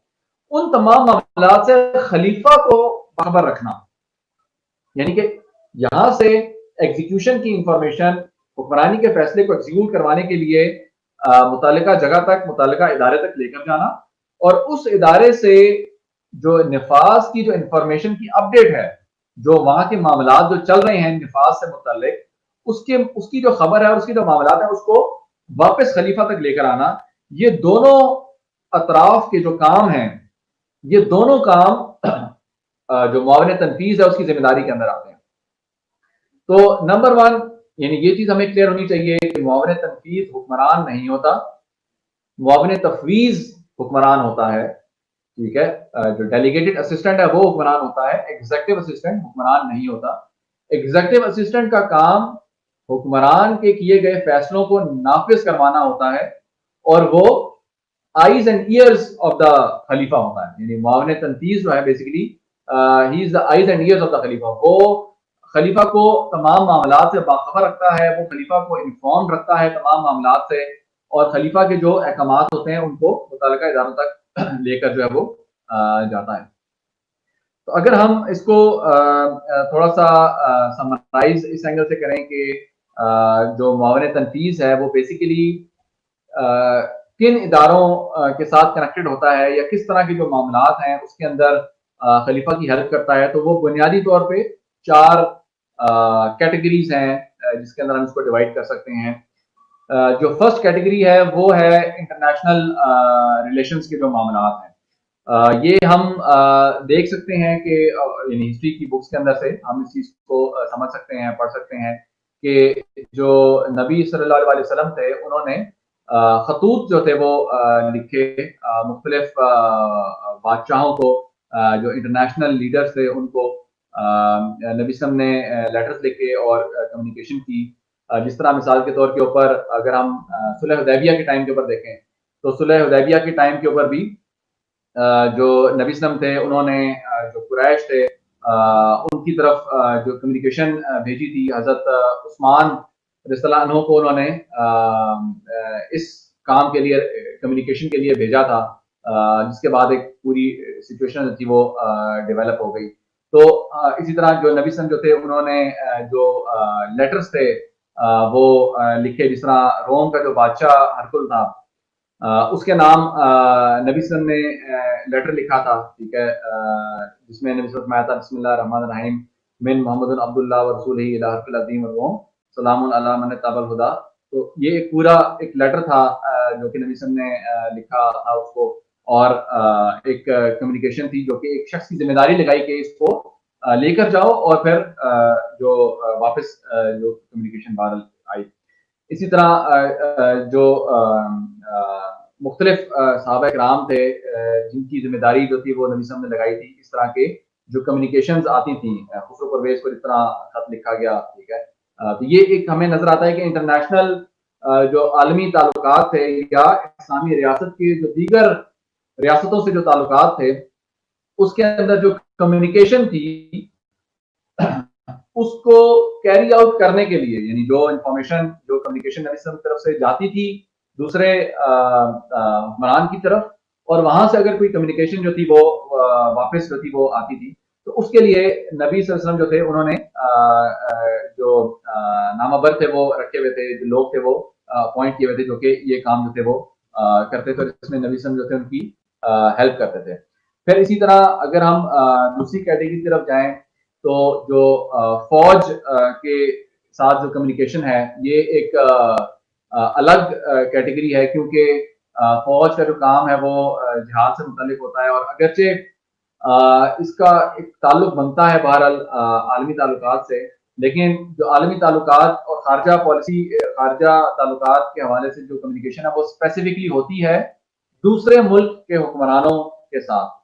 S5: ان تمام معاملات سے خلیفہ کو باخبر رکھنا. یعنی کہ یہاں سے ایگزیکیوشن کی انفارمیشن, حکمرانی کے فیصلے کو ایگزیکیوٹ کروانے کے لیے متعلقہ جگہ تک, متعلقہ ادارے تک لے کر جانا, اور اس ادارے سے جو نفاذ کی جو انفارمیشن کی اپ ڈیٹ ہے, جو وہاں کے معاملات جو چل رہے ہیں نفاذ سے متعلق, اس کی جو خبر ہے, اس کی جو معاملات ہیں, اس کو واپس خلیفہ تک لے کر آنا. یہ دونوں اطراف کے جو کام ہیں, یہ دونوں کام جو معاون تنفیذ ہے اس کی ذمہ داری کے اندر آتے ہیں. تو نمبر 1 یعنی یہ چیز ہمیں کلیئر ہونی چاہیے کہ معاون تنفیذ حکمران نہیں ہوتا, معاون تفویض حکمران ہوتا ہے. ٹھیک ہے, جو ڈیلیگیٹڈ اسسٹنٹ ہے وہ حکمران ہوتا ہے, ایگزیکٹو اسسٹنٹ حکمران نہیں ہوتا. ایگزیکٹو اسسٹنٹ کا کام حکمران کے کیے گئے فیصلوں کو نافذ کروانا ہوتا ہے, اور وہ eyes and ears of the خلیفہ ہوتا ہے. یعنی معاون تنفیذ جو ہے basically he is the eyes and ears of the خلیفہ. وہ خلیفہ کو تمام معاملات سے باخبر رکھتا ہے, وہ خلیفہ کو انفارم رکھتا ہے تمام معاملات سے, اور خلیفہ کے جو احکامات ہوتے ہیں ان کو متعلقہ اداروں تک لے کر جو ہے وہ جاتا ہے. تو اگر ہم اس کو تھوڑا سا سمرائز اس اینگل سے کریں کہ جو معاون تنفیذ ہے وہ بیسیکلی کن اداروں کے ساتھ کنیکٹڈ ہوتا ہے, یا کس طرح کے جو معاملات ہیں اس کے اندر خلیفہ کی ہیلپ کرتا ہے, تو وہ بنیادی طور پہ 4 کیٹیگریز ہیں جس کے اندر ہم اس کو ڈیوائڈ کر سکتے ہیں. جو فرسٹ کیٹیگری ہے وہ ہے انٹرنیشنل ریلیشنز کے جو معاملات ہیں. یہ ہم دیکھ سکتے ہیں کہ یعنی ہسٹری کی بکس کے اندر سے ہم اس چیز کو سمجھ سکتے ہیں, پڑھ سکتے ہیں کہ جو نبی صلی اللہ علیہ وسلم تھے انہوں نے خطوط جو تھے وہ لکھے مختلف بادشاہوں کو, جو انٹرنیشنل لیڈرز تھے ان کو نبی صلی اللہ علیہ وسلم نے لیٹرز لکھے اور کمیونیکیشن کی. جس طرح مثال کے طور کے اوپر اگر ہم صلح حدیبیہ کے ٹائم کے اوپر دیکھیں تو صلح حدیبیہ کے ٹائم کے اوپر بھی جو نبی صلی اللہ علیہ وسلم تھے انہوں نے جو قریش تھے ان کی طرف جو کمیونیکیشن بھیجی تھی, حضرت عثمان رضی اللہ عنہ کو انہوں نے اس کام کے لیے کمیونیکیشن کے لیے بھیجا تھا, جس کے بعد ایک پوری سچویشن تھی وہ ڈیولپ ہو گئی. تو اسی طرح جو نبی صلی اللہ علیہ وسلم جو تھے انہوں نے جو لیٹرز تھے وہ لکھے, جس طرح روم کا جو بادشاہ ہرقل تھا اس کے نام نبی صلی اللہ علیہ وسلم نے لیٹر لکھا تھا، ٹھیک ہے، جس میں نبی صلی اللہ علیہ وسلم آیا تھا بسم اللہ الرحمن الرحیم من محمد عبداللہ و رسولہ الی حرف العظیم الروم سلام علی من اتبع الہدی. تو یہ ایک پورا ایک لیٹر تھا جو کہ نبی صلی اللہ علیہ وسلم نے لکھا تھا اس کو، اور ایک کمیونیکیشن تھی جو کہ ایک شخص کی ذمہ داری لگائی کہ اس کو لے کر جاؤ اور پھر جو واپس جو کمیونیکیشن بہرحال آئی. اسی طرح جو مختلف صحابہ کرام تھے جن کی ذمہ داری جو تھی وہ نبی صلی اللہ علیہ وسلم نے لگائی تھی، اس طرح کے جو کمیونیکیشنز آتی تھیں، خسرو پرویز کو جس طرح خط لکھا گیا، ٹھیک ہے. تو یہ ایک ہمیں نظر آتا ہے کہ انٹرنیشنل جو عالمی تعلقات تھے یا اسلامی ریاست کے جو دیگر ریاستوں سے جو تعلقات تھے، اس کے اندر جو کمیونیکیشن تھی اس کو کیری آؤٹ کرنے کے لیے، یعنی جو انفارمیشن جو کمیونیکیشن نبی صلی اللہ علیہ وسلم کی طرف سے جاتی تھی دوسرے حکمران کی طرف، اور وہاں سے اگر کوئی کمیونیکیشن جو تھی وہ واپس جو تھی وہ آتی تھی، تو اس کے لیے نبی صلی اللہ علیہ وسلم جو تھے انہوں نے جو نامہ بر تھے وہ رکھے ہوئے تھے، جو لوگ تھے وہ اپوائنٹ کیے ہوئے تھے جو کہ یہ کام جو تھے وہ کرتے تھے، جس میں نبی صلی اللہ علیہ وسلم جو تھے ان کی ہیلپ کرتے تھے. پھر اسی طرح اگر ہم دوسری کیٹیگری کی طرف جائیں تو جو فوج کے ساتھ جو کمیونیکیشن ہے یہ ایک الگ کیٹیگری ہے، کیونکہ فوج کا جو کام ہے وہ جہاد سے متعلق ہوتا ہے، اور اگرچہ اس کا ایک تعلق بنتا ہے بہرحال عالمی تعلقات سے، لیکن جو عالمی تعلقات اور خارجہ پالیسی، خارجہ تعلقات کے حوالے سے جو کمیونیکیشن ہے وہ اسپیسیفکلی ہوتی ہے دوسرے ملک کے حکمرانوں کے ساتھ،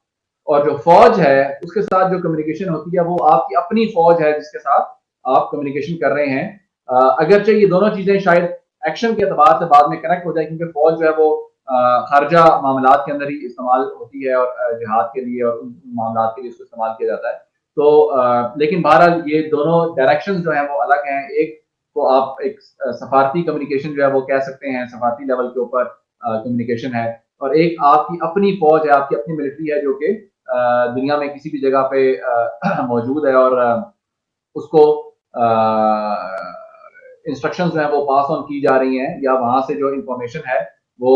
S5: اور جو فوج ہے اس کے ساتھ جو کمیونیکیشن ہوتی ہے وہ آپ کی اپنی فوج ہے جس کے ساتھ آپ کمیونیکیشن کر رہے ہیں. اگرچہ یہ دونوں چیزیں شاید ایکشن کے اعتبار سے بعد میں کنیکٹ ہو جائے، کیونکہ فوج جو ہے وہ خارجہ معاملات کے اندر ہی استعمال ہوتی ہے اور جہاد کے لیے اور ان معاملات کے لیے اس کو استعمال کیا جاتا ہے. تو لیکن بہرحال یہ دونوں ڈائریکشن جو ہیں وہ الگ ہیں. ایک کو آپ ایک سفارتی کمیونیکیشن جو ہے وہ کہہ سکتے ہیں، سفارتی لیول کے اوپر کمیونیکیشن ہے، اور ایک آپ کی اپنی فوج ہے، آپ کی اپنی ملٹری ہے جو کہ دنیا میں کسی بھی جگہ پہ موجود ہے، اور اس کو انسٹرکشنز جو ہیں وہ پاس آن کی جا رہی ہیں، یا وہاں سے جو انفارمیشن ہے وہ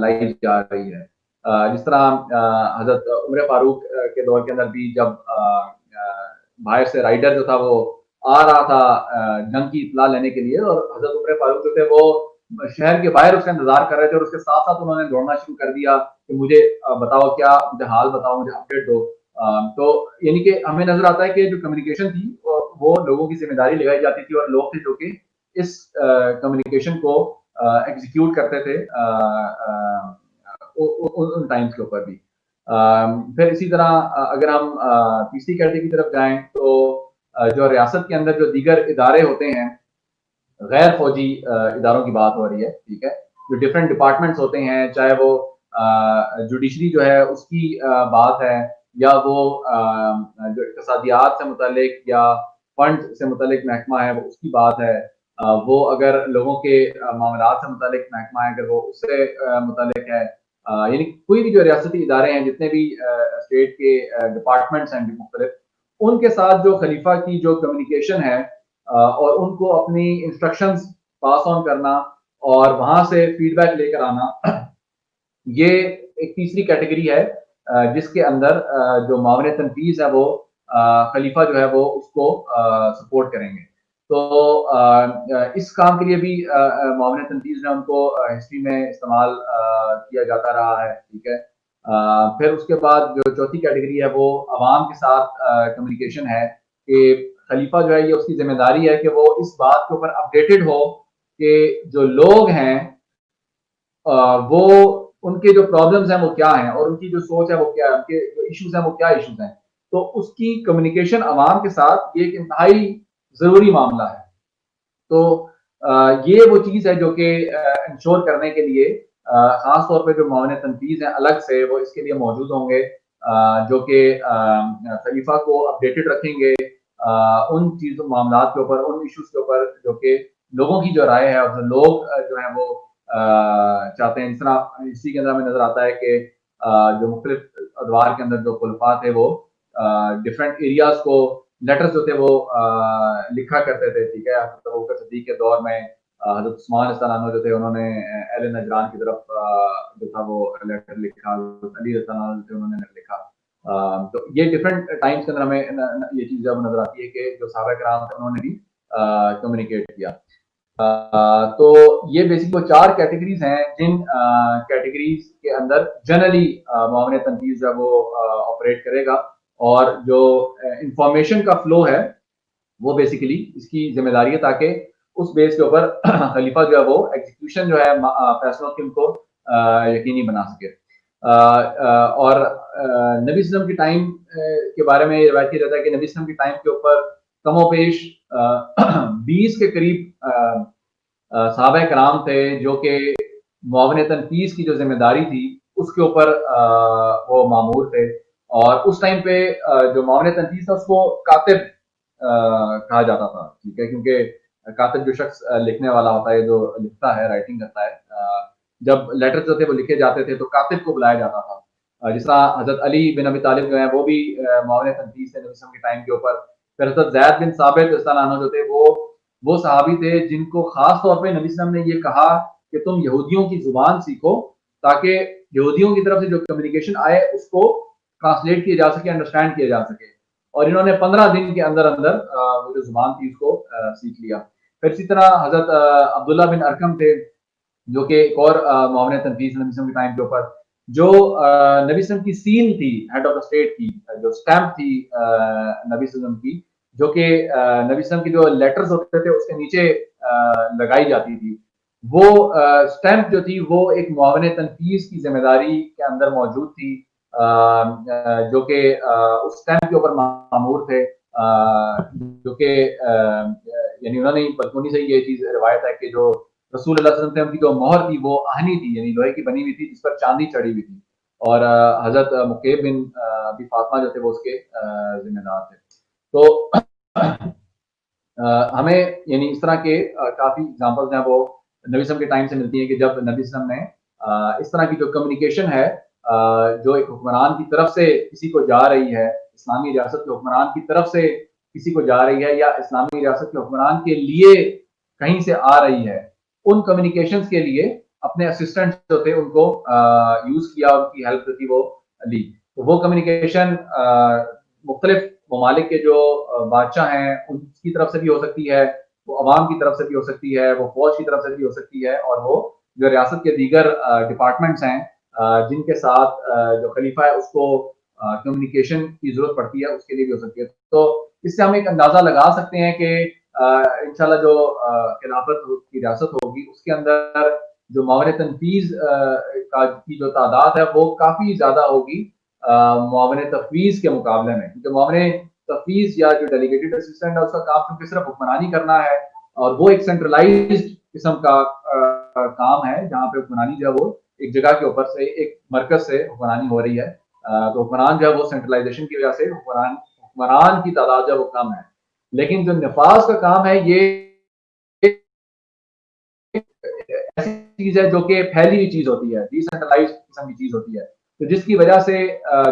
S5: لائی جا رہی ہے. جس طرح حضرت عمر فاروق کے دور کے اندر بھی جب باہر سے رائڈر جو تھا وہ آ رہا تھا جنگ کی اطلاع لینے کے لیے، اور حضرت عمر فاروق جو تھے وہ شہر کے باہر اس کا انتظار کر رہے تھے، اور اس کے ساتھ ساتھ انہوں نے دوڑنا شروع کر دیا کہ مجھے بتاؤ، کیا مجھے حال بتاؤ، مجھے اپڈیٹ دو. تو یعنی کہ ہمیں نظر آتا ہے کہ جو کمیونیکیشن تھی وہ لوگوں کی ذمہ داری لگائی جاتی تھی، اور لوگ تھے جو کہ اس کمیونیکیشن کو ایگزیکیوٹ کرتے تھے ان ٹائمز کے اوپر بھی. پھر اسی طرح اگر ہم تیسری کیٹیگری کی طرف جائیں تو جو ریاست کے اندر جو دیگر ادارے ہوتے ہیں، غیر فوجی اداروں کی بات ہو رہی ہے، ٹھیک ہے، جو ڈفرینٹ ڈپارٹمنٹس ہوتے ہیں، چاہے وہ جوڈیشری جو ہے اس کی بات ہے، یا وہ جو اقتصادیات سے متعلق یا فنڈ سے متعلق محکمہ ہے وہ اس کی بات ہے، وہ اگر لوگوں کے معاملات سے متعلق محکمہ ہے اگر وہ اس سے متعلق ہے، یعنی کوئی بھی جو ریاستی ادارے ہیں، جتنے بھی اسٹیٹ کے ڈپارٹمنٹس ہیں مختلف، ان کے ساتھ جو خلیفہ کی جو کمیونیکیشن ہے اور ان کو اپنی انسٹرکشنز پاس آن کرنا اور وہاں سے فیڈ بیک لے کر آنا، یہ ایک تیسری کیٹیگری ہے جس کے اندر جو معاون تنفیذ ہے وہ خلیفہ جو ہے وہ اس کو سپورٹ کریں گے. تو اس کام کے لیے بھی معاون تنفیذ نے ان کو ہسٹری میں استعمال کیا جاتا رہا ہے، ٹھیک ہے. پھر اس کے بعد جو چوتھی کیٹیگری ہے وہ عوام کے ساتھ کمیونیکیشن ہے، کہ خلیفہ جو ہے یہ اس کی ذمہ داری ہے کہ وہ اس بات کے اوپر اپڈیٹڈ ہو کہ جو لوگ ہیں وہ ان کے جو پرابلمز ہیں وہ کیا ہیں، اور ان کی جو سوچ ہے وہ کیا ہے، ان کے جو ایشوز ہیں وہ کیا ایشوز ہیں. تو اس کی کمیونیکیشن عوام کے ساتھ یہ ایک انتہائی ضروری معاملہ ہے. تو یہ وہ چیز ہے جو کہ انشور کرنے کے لیے خاص طور پہ جو معاون تنفیذ ہیں الگ سے وہ اس کے لیے موجود ہوں گے، جو کہ خلیفہ کو اپڈیٹڈ رکھیں گے ان چیزوں معاملات کے اوپر، ان ایشوز کے اوپر جو کہ لوگوں کی جو رائے ہے اور جو لوگ جو ہیں وہ چاہتے ہیں. جس طرح اسی کے اندر ہمیں نظر آتا ہے کہ جو مختلف ادوار کے اندر جو خلفاء تھے وہ ڈفرینٹ ایریاز کو لیٹرز جو تھے وہ لکھا کرتے تھے، ٹھیک ہے. حضرت ابوبکر صدیق کے دور میں حضرت عثمان رضی اللہ عنہ جو تھے انہوں نے اہل نجران کی طرف جو تھا وہ لیٹر لکھا، حضرت علی رضی اللہ عنہ جو تھے انہوں نے لکھا. تو یہ ڈفرینٹ ٹائمس کے اندر ہمیں یہ چیز جب نظر آتی ہے کہ جو صحابہ کرام تھے انہوں نے بھی کمیونیکیٹ کیا. تو یہ بیسک وہ 4 کیٹیگریز ہیں جن کیٹیگریز کے اندر جنرلی معاون تنفیذ جو ہے وہ آپریٹ کرے گا، اور جو انفارمیشن کا فلو ہے وہ بیسیکلی اس کی ذمہ داری ہے تاکہ اس بیس کے اوپر خلیفہ جو ہے وہ ایگزیکیوشن جو ہے فیصلوں کی ان کو یقینی بنا سکے. اور نبی صلی اللہ علیہ وسلم کے ٹائم کے بارے میں یہ روایت کیا جاتا ہے کہ نبی صلی اللہ علیہ وسلم کے ٹائم کے اوپر کم و بیش 20 کے قریب صحابہ کرام تھے جو کہ معاون تنفیذ کی جو ذمہ داری تھی اس کے اوپر وہ مامور تھے. اور اس ٹائم پہ جو معاون تنفیذ تھا اس کو کاتب کہا جاتا تھا، ٹھیک ہے، کیونکہ کاتب جو شخص لکھنے والا ہوتا ہے، جو لکھتا ہے، رائٹنگ کرتا ہے، جب لیٹر جو تھے وہ لکھے جاتے تھے تو کاتب کو بلایا جاتا تھا. جس طرح حضرت علی بن ابی طالب جو ہیں وہ بھی معاون تنفیذ تھے نبی صلی اللہ علیہ وسلم کے ٹائم کے اوپر. پھر حضرت زید بن ثابت رضی اللہ عنہ جو تھے وہ صحابی تھے جن کو خاص طور پہ نبی صلی اللہ علیہ وسلم نے یہ کہا کہ تم یہودیوں کی زبان سیکھو تاکہ یہودیوں کی طرف سے جو کمیونیکیشن آئے اس کو ٹرانسلیٹ کیا جا سکے، انڈرسٹینڈ کیا جا سکے. اور انہوں نے 15 دن کے اندر وہ جو زبان تھی اس کو سیکھ لیا. پھر اسی طرح حضرت عبداللہ بن ارقم تھے جو کہ ایک اور معاون تنفیذ نبی صلی اللہ علیہ وسلم کے ٹائم کے اوپر، جو نبی صلی اللہ علیہ وسلم کی سیل تھی ہیڈ آف دا اسٹیٹ کی، جو اسٹیمپ تھی نبی صلی اللہ علیہ وسلم کی، جو کہ نبی صلی اللہ علیہ وسلم کی جو لیٹرز ہوتے تھے اس کے نیچے لگائی جاتی تھی، وہ اسٹیمپ جو تھی وہ ایک معاون تنفیذ کی ذمہ داری کے اندر موجود تھی، جو کہ اس اسٹیمپ کے اوپر مامور تھے، جو کہ یعنی انہوں نے بدگمانی سے یہ چیز روایت ہے کہ جو رسول اللہ صلی اللہ علیہ وسلم کی جو مہر تھی وہ آہنی تھی، یعنی لوہے کی بنی ہوئی تھی جس پر چاندی چڑھی ہوئی تھی، اور حضرت مقیب بن ابی فاطمہ جو تھے وہ اس کے ذمہ دار تھے. تو ہمیں یعنی اس طرح کے کافی اگزامپلز ہیں وہ نبی صلی اللہ علیہ وسلم کے ٹائم سے ملتی ہیں کہ جب نبی صلی اللہ علیہ وسلم نے اس طرح کی جو کمیونیکیشن ہے جو ایک حکمران کی طرف سے کسی کو جا رہی ہے، اسلامی ریاست کے حکمران کی طرف سے کسی کو جا رہی ہے یا اسلامی ریاست کے حکمران کے لیے کہیں سے آ رہی ہے، ان کمیونیکیشنز کے لیے اپنے اسسٹنٹ جو تھے ان کو یوز کیا، ان کی ہیلپ تھی وہ لی. تو وہ کمیونیکیشن مختلف ممالک کے جو بادشاہ ہیں ان کی طرف سے بھی ہو سکتی ہے، وہ عوام کی طرف سے بھی ہو سکتی ہے، وہ فوج کی طرف سے بھی ہو سکتی ہے، اور وہ جو ریاست کے دیگر ڈپارٹمنٹس ہیں جن کے ساتھ جو خلیفہ ہے اس کو کمیونیکیشن کی ضرورت پڑتی ہے اس کے لیے بھی ہو سکتی ہے. تو اس سے ہم ایک اندازہ لگا سکتے ہیں کہ انشاءاللہ جو خلافت کی ریاست ہوگی اس کے اندر جو معاون تنفیذ کی جو تعداد ہے وہ کافی زیادہ ہوگی معاون تفویض کے مقابلے میں، کیونکہ معاون تفویض یا جو ڈیلیگیٹڈ اسسٹنٹ ہے اس کا کام کیونکہ صرف حکمرانی کرنا ہے، اور وہ ایک سینٹرلائزڈ قسم کا کام ہے جہاں پہ حکمرانی جو ہے وہ ایک جگہ کے اوپر سے ایک مرکز سے حکمرانی ہو رہی ہے. تو حکمران جو ہے وہ سینٹرلائزیشن کی وجہ سے حکمران کی تعداد جو ہے وہ کم ہے. لیکن جو نفاذ کا کام ہے یہ ایسی چیز ہے جو کہ پھیلی ہوئی چیز ہوتی ہے، ڈی سینٹرلائزڈ قسم کی چیز ہوتی ہے، تو جس کی وجہ سے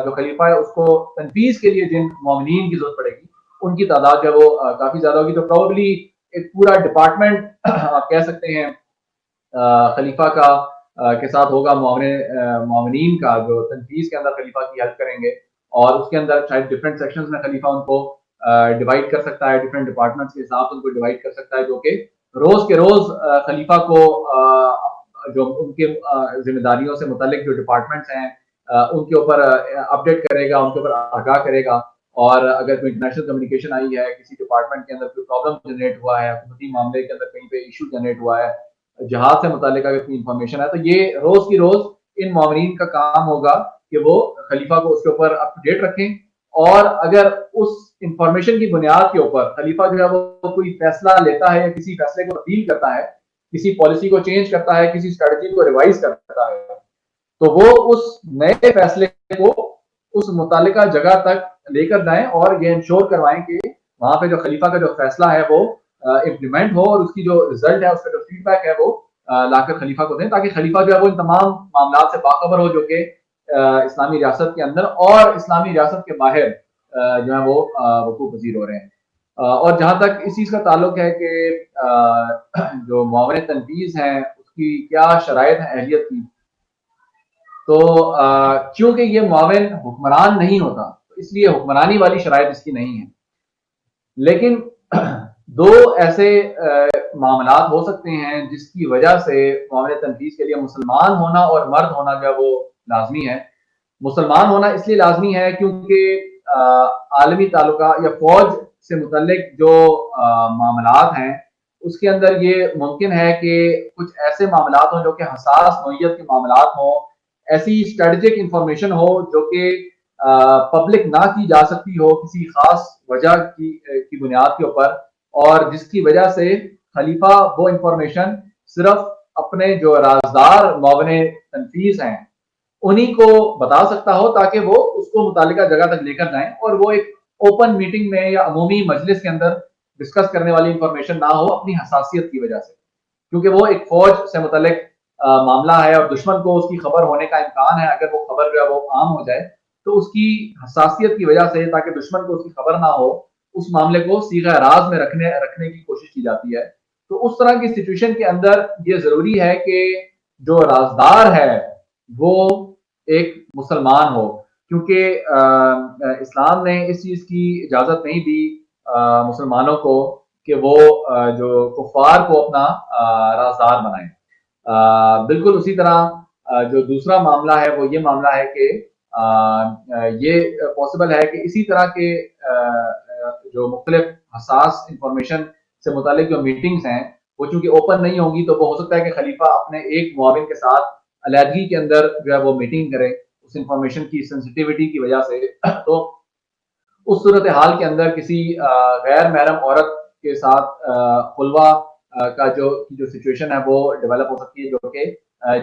S5: جو خلیفہ ہے اس کو تنفیذ کے لیے جن معاونین کی ضرورت پڑے گی ان کی تعداد جو ہے وہ کافی زیادہ ہوگی. تو پروبلی ایک پورا ڈپارٹمنٹ آپ کہہ سکتے ہیں خلیفہ کا کے ساتھ ہوگا، معاونین کا جو تنفیذ کے اندر خلیفہ کی ہیلپ کریں گے، اور اس کے اندر شاید ڈفرینٹ سیکشنز میں خلیفہ ان کو ڈیوائڈ کر سکتا ہے، ڈفرینٹ ڈپارٹمنٹس کے حساب سے ان کو ڈیوائڈ کر سکتا ہے، جو کہ روز کے روز خلیفہ کو جو ان کے ذمہ داریوں سے متعلق جو ڈپارٹمنٹس ہیں ان کے اوپر اپڈیٹ کرے گا، ان کے اوپر آگاہ کرے گا. اور اگر کوئی انٹرنیشنل کمیونیکیشن آئی ہے، کسی ڈپارٹمنٹ کے اندر کوئی پرابلم جنریٹ ہوا ہے، حکومتی معاملے کے اندر کہیں پہ ایشو جنریٹ ہوا ہے، جہاد سے متعلق اگر کوئی انفارمیشن ہے، تو یہ روز کی روز ان معاونین کا کام ہوگا کہ وہ خلیفہ کو اس کے اوپر اپ ٹو ڈیٹ رکھیں. اور اگر اس انفارمیشن کی بنیاد کے اوپر خلیفہ جو ہے وہ کوئی فیصلہ لیتا ہے یا کسی فیصلے کو تبدیل کرتا ہے، کسی پالیسی کو چینج کرتا ہے، کسی اسٹریٹجی کو ریوائز کرتا ہے، تو وہ اس نئے فیصلے کو اس متعلقہ جگہ تک لے کر جائیں اور یہ انشور کروائیں کہ وہاں پہ جو خلیفہ کا جو فیصلہ ہے وہ امپلیمنٹ ہو، اور اس کی جو رزلٹ ہے، اس کا جو فیڈ بیک ہے وہ لا کر خلیفہ کو دیں، تاکہ خلیفہ جو ہے وہ ان تمام معاملات سے باخبر ہو جو کہ اسلامی ریاست کے اندر اور اسلامی ریاست کے باہر جو ہے وہ وقوع پذیر ہو رہے ہیں. اور جہاں تک اس چیز کا تعلق ہے کہ جو معاون تنفیذ ہیں اس کی کیا شرائط ہیں اہلیت کی، تو چونکہ یہ معاون حکمران نہیں ہوتا تو اس لیے حکمرانی والی شرائط اس کی نہیں ہے، لیکن دو ایسے معاملات ہو سکتے ہیں جس کی وجہ سے معاون تنفیذ کے لیے مسلمان ہونا اور مرد ہونا جو ہے وہ لازمی ہے۔ مسلمان ہونا اس لیے لازمی ہے کیونکہ عالمی تعلقات یا فوج سے متعلق جو معاملات ہیں اس کے اندر یہ ممکن ہے کہ کچھ ایسے معاملات ہوں جو کہ حساس نوعیت کے معاملات ہوں، ایسی اسٹریٹجک انفارمیشن ہو جو کہ پبلک نہ کی جا سکتی ہو کسی خاص وجہ کی بنیاد کے اوپر، اور جس کی وجہ سے خلیفہ وہ انفارمیشن صرف اپنے جو رازدار معاون تنفیذ ہیں انہی کو بتا سکتا ہو تاکہ وہ اس کو متعلقہ جگہ تک لے کر جائیں، اور وہ ایک اوپن میٹنگ میں یا عمومی مجلس کے اندر ڈسکس کرنے والی انفارمیشن نہ ہو اپنی حساسیت کی وجہ سے، کیونکہ وہ ایک فوج سے متعلق معاملہ ہے اور دشمن کو اس کی خبر ہونے کا امکان ہے۔ اگر وہ خبر جو ہے وہ عام ہو جائے تو اس کی حساسیت کی وجہ سے تاکہ دشمن کو اس کی خبر نہ ہو اس معاملے کو صیغہ راز میں رکھنے کی کوشش کی جاتی ہے۔ تو اس طرح کی سچویشن کے اندر یہ ضروری ہے کہ جو رازدار ہے وہ ایک مسلمان ہو، کیونکہ اسلام نے اس چیز کی اجازت نہیں دی مسلمانوں کو کہ وہ جو کفار کو اپنا رازدار بنائیں۔ بالکل اسی طرح جو دوسرا معاملہ ہے وہ یہ معاملہ ہے کہ یہ پاسبل ہے کہ اسی طرح کے جو مختلف حساس انفارمیشن سے متعلق جو میٹنگز ہیں وہ چونکہ اوپن نہیں ہوں گی تو وہ ہو سکتا ہے کہ خلیفہ اپنے ایک معاون کے ساتھ علیحدگی کے اندر جو ہے وہ میٹنگ کرے اس انفارمیشن کی سینسٹیوٹی کی وجہ سے، تو اس صورتحال کے اندر کسی غیر محرم عورت کے ساتھ خلوہ کا جو سچویشن ہے وہ ڈیولپ ہو سکتی ہے جو کہ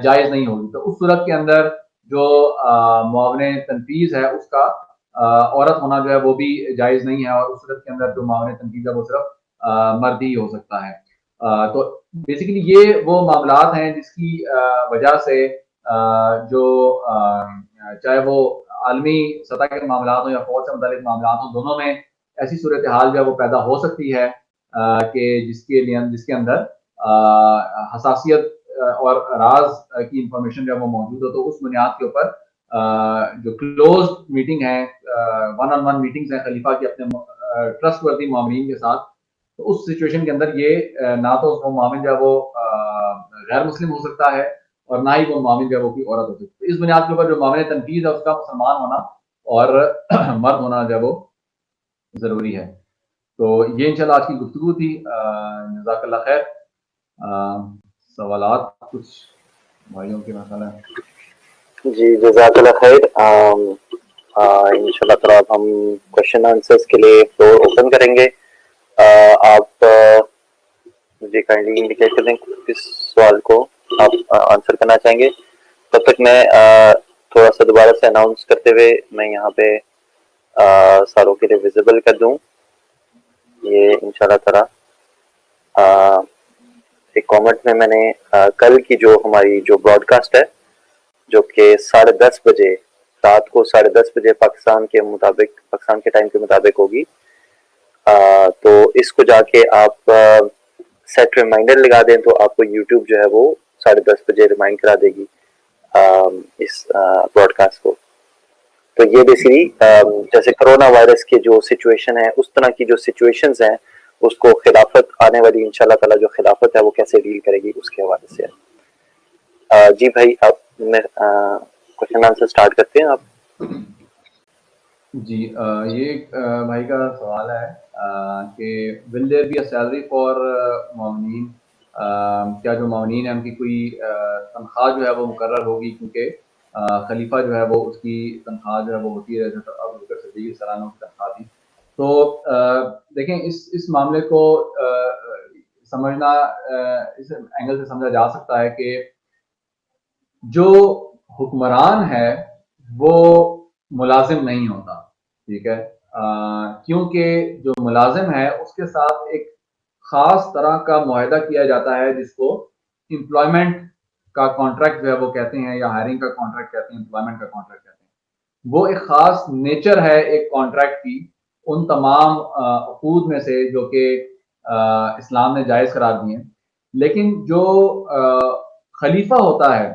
S5: جائز نہیں ہوگی۔ تو اس صورت کے اندر جو معاون تنفیذ ہے اس کا عورت ہونا جو ہے وہ بھی جائز نہیں ہے، اور اس صورت کے اندر جو معاون تنفیذ ہے وہ صرف مرد ہی ہو سکتا ہے۔ تو بیسیکلی یہ وہ معاملات ہیں جس کی وجہ سے جو چاہے وہ عالمی سطح کے معاملات ہوں یا فوج سے متعلق معاملات ہوں، دونوں میں ایسی صورتحال جو ہے وہ پیدا ہو سکتی ہے کہ جس کے اندر حساسیت اور راز کی انفارمیشن جو ہے وہ موجود ہو۔ تو اس بنیاد کے اوپر جو کلوز میٹنگ ہے، ون آن ون میٹنگز ہیں خلیفہ کی اپنے ٹرسٹ وردی معاملین کے ساتھ، تو اس سچویشن کے اندر یہ نہ تو وہ معاون جو ہے وہ غیر مسلم ہو سکتا ہے اور نہ ہی وہ معاون جو ہے وہ کوئی عورت ہو سکتی ہے۔ اس بنیاد کے اوپر جو معاون تنفیذ ہے اس کا مسلمان ہونا اور مرد ہونا جو ہے وہ ضروری ہے۔ تو یہ انشاءاللہ آج کی گفتگو تھی۔ جزاک اللہ خیر۔ سوالات کچھ بھائیوں کے مسئلہ ہے؟
S4: جی جزاک اللہ خیر۔ انشاءاللہ تعالیٰ ہم کوشچن آنسرز کے لیے فلور اوپن کریں گے۔ آپ مجھے کائنڈلی انڈیکیٹ کر دیں کس سوال کو آپ آنسر کرنا چاہیں گے۔ تب تک میں تھوڑا سا دوبارہ سے اناؤنس کرتے ہوئے میں یہاں پہ ساروں کے لیے ویزیبل کر دوں۔ یہ انشاءاللہ تعالیٰ ایک کامنٹ میں نے کل کی جو ہماری جو براڈ کاسٹ ہے جو کہ 10:30 بجے رات کو 10:30 بجے پاکستان کے ٹائم کے مطابق ہوگی، تو اس کو جا کے آپ سیٹ ریمائنڈر لگا دیں تو آپ کو یوٹیوب جو ہے وہ 10:30 بجے ریمائنڈ کرا دے گی اس براڈ کاسٹ کو۔ تو یہ بیسیکلی جیسے کرونا وائرس کے جو سچویشن ہے اس طرح کی جو سچویشنز ہیں اس کو خلافت آنے والی انشاءاللہ تعالیٰ جو خلافت ہے وہ کیسے ڈیل کرے گی اس کے حوالے سے ہے۔ جی بھائی آپ کوشچن آنسر سٹارٹ کرتے ہیں آپ۔
S5: جی یہ ایک بھائی کا سوال ہے کہ will there be a salary for معاونین، کیا جو معاونین ہیں ان کی کوئی تنخواہ جو ہے وہ مقرر ہوگی، کیونکہ خلیفہ جو ہے وہ اس کی تنخواہ جو ہے وہ ہوتی ہے ابو بکر صدیق سالانہ کی تنخواہ تھی۔ تو دیکھیں اس معاملے کو سمجھنا اس اینگل سے سمجھا جا سکتا ہے کہ جو حکمران ہے وہ ملازم نہیں ہوتا، ٹھیک ہے، کیونکہ جو ملازم ہے اس کے ساتھ ایک خاص طرح کا معاہدہ کیا جاتا ہے جس کو امپلائمنٹ کا کانٹریکٹ جو ہے وہ کہتے ہیں، یا ہائرنگ کا کانٹریکٹ کہتے ہیں، امپلائمنٹ کا کانٹریکٹ کہتے ہیں۔ وہ ایک خاص نیچر ہے ایک کانٹریکٹ کی ان تمام عقود میں سے جو کہ اسلام نے جائز قرار دیے ہیں. لیکن جو خلیفہ ہوتا ہے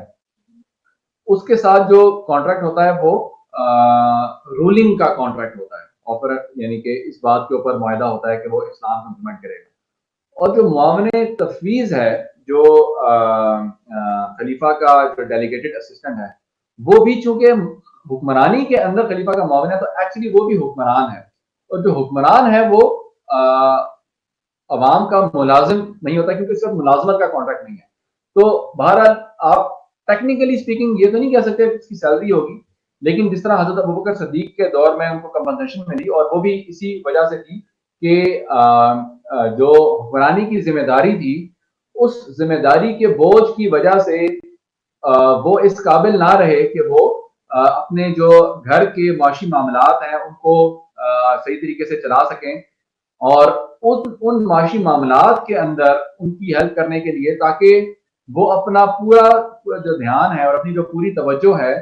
S5: اس کے ساتھ جو کانٹریکٹ ہوتا ہے وہ رولنگ کا کانٹریکٹ ہوتا ہے, آفر, یعنی کہ اس بات کے اوپر معاہدہ ہوتا ہے کہ وہ اسلام کو امپلیمنٹ کرے گا. اور جو معاون تفویض ہے, جو خلیفہ کا جو ڈیلیگیٹڈ اسسٹنٹ ہے, وہ بھی چونکہ حکمرانی کے اندر خلیفہ کا معاون ہے تو ایکچولی وہ بھی حکمران ہے, اور جو حکمران ہے وہ عوام کا ملازم نہیں ہوتا کیونکہ اس وقت ملازمت کا کانٹریکٹ نہیں ہے. تو بہرحال آپ ٹیکنیکلی اسپیکنگ یہ تو نہیں کہہ سکتے اس کی سیلری ہوگی, لیکن جس طرح حضرت ابوبکر صدیق کے دور میں ان کو کمپنسیشن ملی, اور وہ بھی اسی وجہ سے تھی کہ جو حکمرانی کی ذمہ داری تھی اس ذمہ داری کے بوجھ کی وجہ سے وہ اس قابل نہ رہے کہ وہ اپنے جو گھر کے معاشی معاملات ہیں ان کو صحیح طریقے سے چلا سکیں, اور ان معاشی معاملات کے اندر ان کی ہیلپ کرنے کے لیے تاکہ وہ اپنا پورا جو دھیان ہے اور اپنی جو پوری توجہ ہے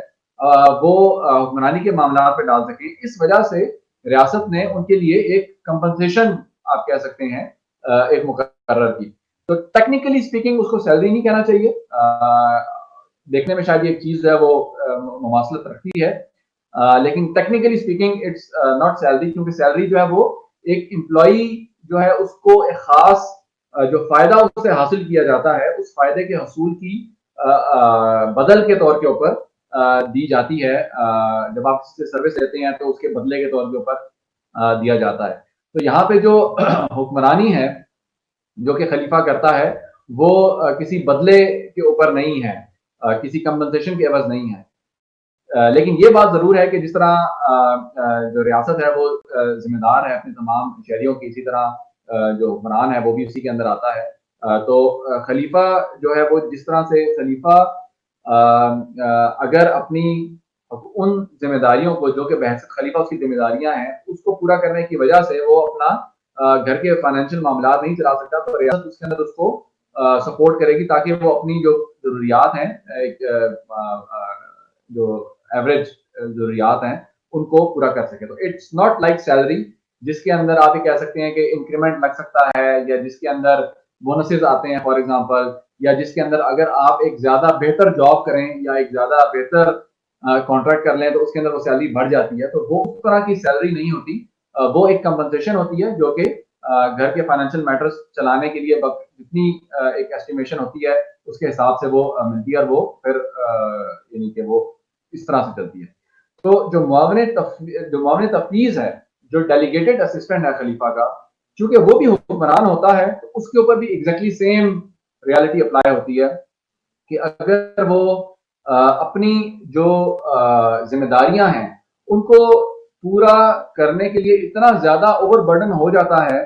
S5: وہ حکمرانی کے معاملات پہ ڈال سکیں. اس وجہ سے ریاست نے ان کے لیے ایک کمپنسیشن آپ کہہ سکتے ہیں ایک مقرر کی. تو ٹیکنیکلی اسپیکنگ اس کو سیلری نہیں کہنا چاہیے, دیکھنے میں شاید یہ چیز جو ہے وہ مماثلت رکھتی ہے, لیکن technically speaking it's not salary, کیونکہ سیلری جو ہے وہ ایک امپلائی جو ہے اس کو ایک خاص جو فائدہ اس سے حاصل کیا جاتا ہے اس فائدے کے حصول کی بدل کے طور کے اوپر دی جاتی ہے. جب آپ سے سروس لیتے ہیں تو اس کے بدلے کے طور کے اوپر دیا جاتا ہے. تو یہاں پہ جو حکمرانی ہے جو کہ خلیفہ کرتا ہے وہ کسی بدلے کے اوپر نہیں ہے, کسی کمپنسیشن کے عوض نہیں ہے. لیکن یہ بات ضرور ہے کہ جس طرح جو ریاست ہے وہ ذمہ دار ہے اپنے تمام شہریوں کی, اسی طرح جو حکمران ہے وہ بھی اسی کے اندر آتا ہے. تو خلیفہ جو ہے وہ جس طرح سے خلیفہ اگر اپنی ان ذمہ داریوں کو جو کہ بحث خلیفہ اس کی ذمہ داریاں ہیں اس کو پورا کرنے کی وجہ سے وہ اپنا گھر کے فائنینشیل معاملات نہیں چلا سکتا, تو ریاست اس کے اندر اس کو سپورٹ کرے گی تاکہ وہ اپنی جو ضروریات ہیں ایک جو ایوریج ضروریات ہیں ان کو پورا کر سکے. تو اٹس ناٹ لائک سیلری جس کے اندر آپ یہ کہہ سکتے ہیں کہ انکریمنٹ لگ سکتا ہے, یا جس کے اندر بونسز آتے ہیں فار ایگزامپل, یا جس کے اندر اگر آپ ایک زیادہ بہتر جاب کریں یا ایک زیادہ بہتر کانٹریکٹ کر لیں تو اس کے اندر وہ سیلری بڑھ جاتی ہے. تو وہ اس طرح کی سیلری نہیں ہوتی, وہ ایک کمپنسیشن ہوتی ہے جو کہ گھر کے فائنینشیل میٹرز چلانے کے لیے جتنی ایک ایسٹیمیشن ہوتی ہے اس کے حساب سے وہ ملتی ہے, اور وہ پھر یعنی کہ وہ اس طرح سے چلتی ہے. تو جو معاون تفویض ہے, جو ڈیلیگیٹڈ اسسٹنٹ ہے خلیفہ کا, چونکہ وہ بھی حکمران ہوتا ہے تو اس کے اوپر بھی ایگزیکٹلی سیم ریالٹی اپلائی ہوتی ہے کہ اگر وہ اپنی جو ذمہ داریاں ہیں ان کو پورا کرنے کے لیے اتنا زیادہ اوور برڈن ہو جاتا ہے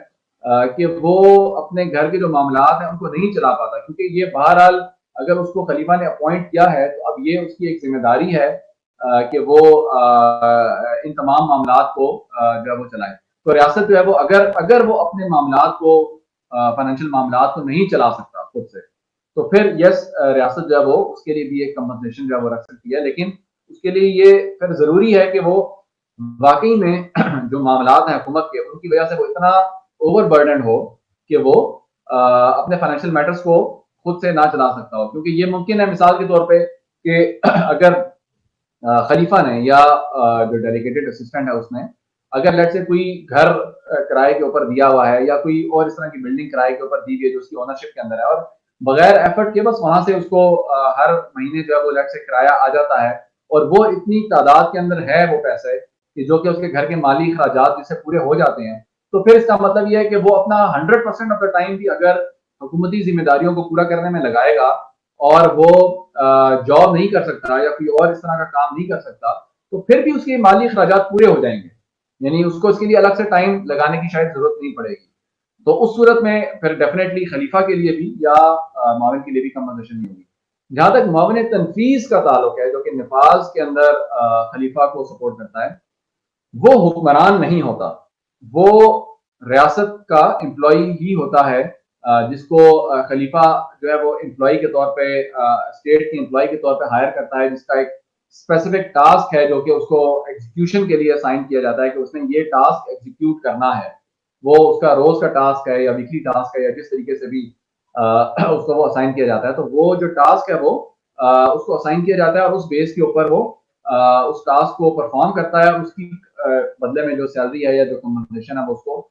S5: کہ وہ اپنے گھر کے جو معاملات ہیں ان کو نہیں چلا پاتا, کیونکہ یہ بہرحال اگر اس کو خلیفہ نے اپوائنٹ کیا ہے تو اب یہ اس کی ایک ذمہ داری ہے کہ وہ ان تمام معاملات کو جو ہے وہ چلائے. تو ریاست جو ہے وہ اگر وہ اپنے معاملات کو فائنینشیل معاملات کو نہیں چلا سکتا خود سے تو پھر یس ریاست جو ہے وہ اس کے لیے بھی ایک کمپنسیشن جو ہے وہ رکھ سکتی ہے, لیکن اس کے لیے یہ پھر ضروری ہے کہ وہ واقعی میں جو معاملات ہیں حکومت کے ان کی وجہ سے وہ اتنا اوور برڈنڈ ہو کہ وہ اپنے فائنینشیل میٹرز کو خود سے نہ چلا سکتا ہو. کیونکہ یہ ممکن ہے مثال کے طور پہ کہ اگر خلیفہ نے یا جو ڈیلیگیٹڈ اسسٹنٹ ہے اس نے اگر لیٹ سے کوئی گھر کرائے کے اوپر دیا ہوا ہے یا کوئی اور اس طرح کی بلڈنگ کرائے کے اوپر دی گئی ہے جو اس کی اونرشپ کے اندر ہے, اور بغیر ایفرٹ کے بس وہاں سے اس کو ہر مہینے جو ہے وہ لیٹ سے کرایہ آ جاتا ہے, اور وہ اتنی تعداد کے اندر ہے وہ پیسے کہ جو کہ اس کے گھر کے مالی اخراجات جس سے پورے ہو جاتے ہیں, تو پھر اس کا مطلب یہ ہے کہ وہ اپنا 100% آف دا ٹائم بھی اگر حکومتی ذمہ داریوں کو پورا کرنے میں لگائے گا اور وہ جاب نہیں کر سکتا یا کوئی اور اس طرح کا کام نہیں کر سکتا تو پھر بھی اس کے مالی اخراجات پورے ہو جائیں گے, یعنی اس کو اس کے لیے الگ سے ٹائم لگانے کی شاید ضرورت نہیں پڑے گی. تو اس صورت میں پھر ڈیفینیٹلی خلیفہ کے لیے بھی یا معاون کے لیے بھی کمپنسیشن نہیں ہوگی. جہاں تک معاون تنفیذ کا تعلق ہے جو کہ نفاذ کے اندر خلیفہ کو سپورٹ کرتا ہے, وہ حکمران نہیں ہوتا, وہ ریاست کا امپلائی ہی ہوتا ہے جس کو خلیفہ جو ہے وہ امپلائی کے طور پہ اسٹیٹ کی امپلائی کے طور پہ ہائر کرتا ہے, جس کا ایک اسپیسیفک ٹاسک ہے جو کہ اس کو ایگزیکیوشن کے لیے اسائن کیا جاتا ہے کہ اس نے یہ ٹاسک ایگزیکیوٹ کرنا ہے، وہ اس کا روز کا ٹاسک ہے یا ویکلی ٹاسک ہے یا جس طریقے سے بھی اس کو وہ اسائن کیا جاتا ہے، تو وہ جو ٹاسک ہے وہ اس کو اسائن کیا جاتا ہے اور اس بیس کے اوپر وہ اس ٹاسک کو پرفارم کرتا ہے اور اس کی بدلے میں جو سیلری ہے یا جو کمپنسیشن ہے وہ اس کو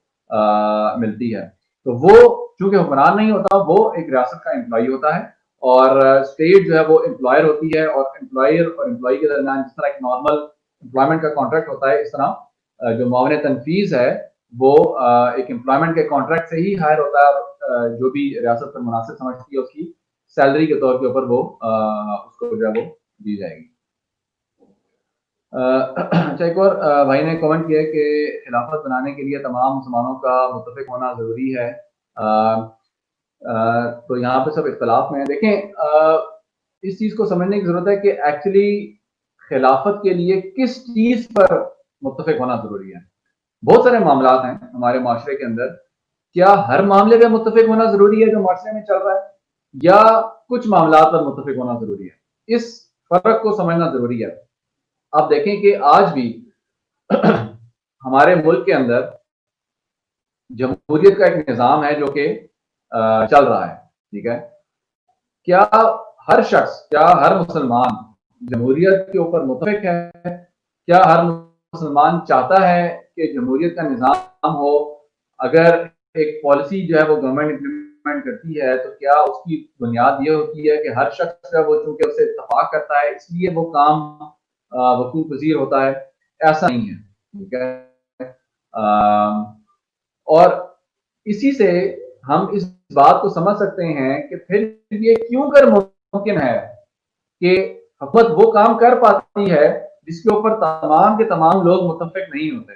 S5: ملتی ہے. تو وہ چونکہ حکمران نہیں ہوتا، وہ ایک ریاست کا امپلائی ہوتا ہے اور اسٹیٹ جو ہے وہ امپلائر ہوتی ہے، اور امپلائر اور امپلائی کے درمیان جس طرح ایک نارمل امپلائمنٹ کا کانٹریکٹ ہوتا ہے، اس طرح جو معاون تنفیذ ہے وہ ایک امپلائمنٹ کے کانٹریکٹ سے ہی ہائر ہوتا ہے، اور جو بھی ریاست پر مناسب سمجھتی ہے اس کی سیلری کے طور کے اوپر وہ اس کو جو ہے وہ دی جائے گی. اچھا، ایک اور بھائی نے کمنٹ کیا کہ خلافت بنانے کے لیے تمام مسلمانوں کا متفق ہونا ضروری ہے. تو یہاں پہ سب اختلاف میں ہیں. دیکھیں، اس چیز کو سمجھنے کی ضرورت ہے کہ ایکچولی خلافت کے لیے کس چیز پر متفق ہونا ضروری ہے. بہت سارے معاملات ہیں ہمارے معاشرے کے اندر، کیا ہر معاملے پہ متفق ہونا ضروری ہے جو معاشرے میں چل رہا ہے، یا کچھ معاملات پر متفق ہونا ضروری ہے؟ اس فرق کو سمجھنا ضروری ہے. آپ دیکھیں کہ آج بھی ہمارے ملک کے اندر جمہوریت کا ایک نظام ہے جو کہ چل رہا ہے، ٹھیک ہے. کیا ہر شخص، کیا ہر مسلمان جمہوریت کے اوپر متفق ہے؟ کیا ہر مسلمان چاہتا ہے کہ جمہوریت کا نظام ہو؟ اگر ایک پالیسی جو ہے وہ گورنمنٹ امپلیمنٹ کرتی ہے تو کیا اس کی بنیاد یہ ہوتی ہے کہ ہر شخص کا وہ چونکہ اس سے اتفاق کرتا ہے اس لیے وہ کام وقوع پذیر ہوتا ہے؟ ایسا نہیں ہے، ٹھیک ہے. اور اسی سے ہم اس بات کو سمجھ سکتے ہیں کہ پھر یہ کیوں کر ممکن ہے کہ حکومت وہ کام کر پاتی ہے جس کے اوپر تمام کے تمام لوگ متفق نہیں ہوتے.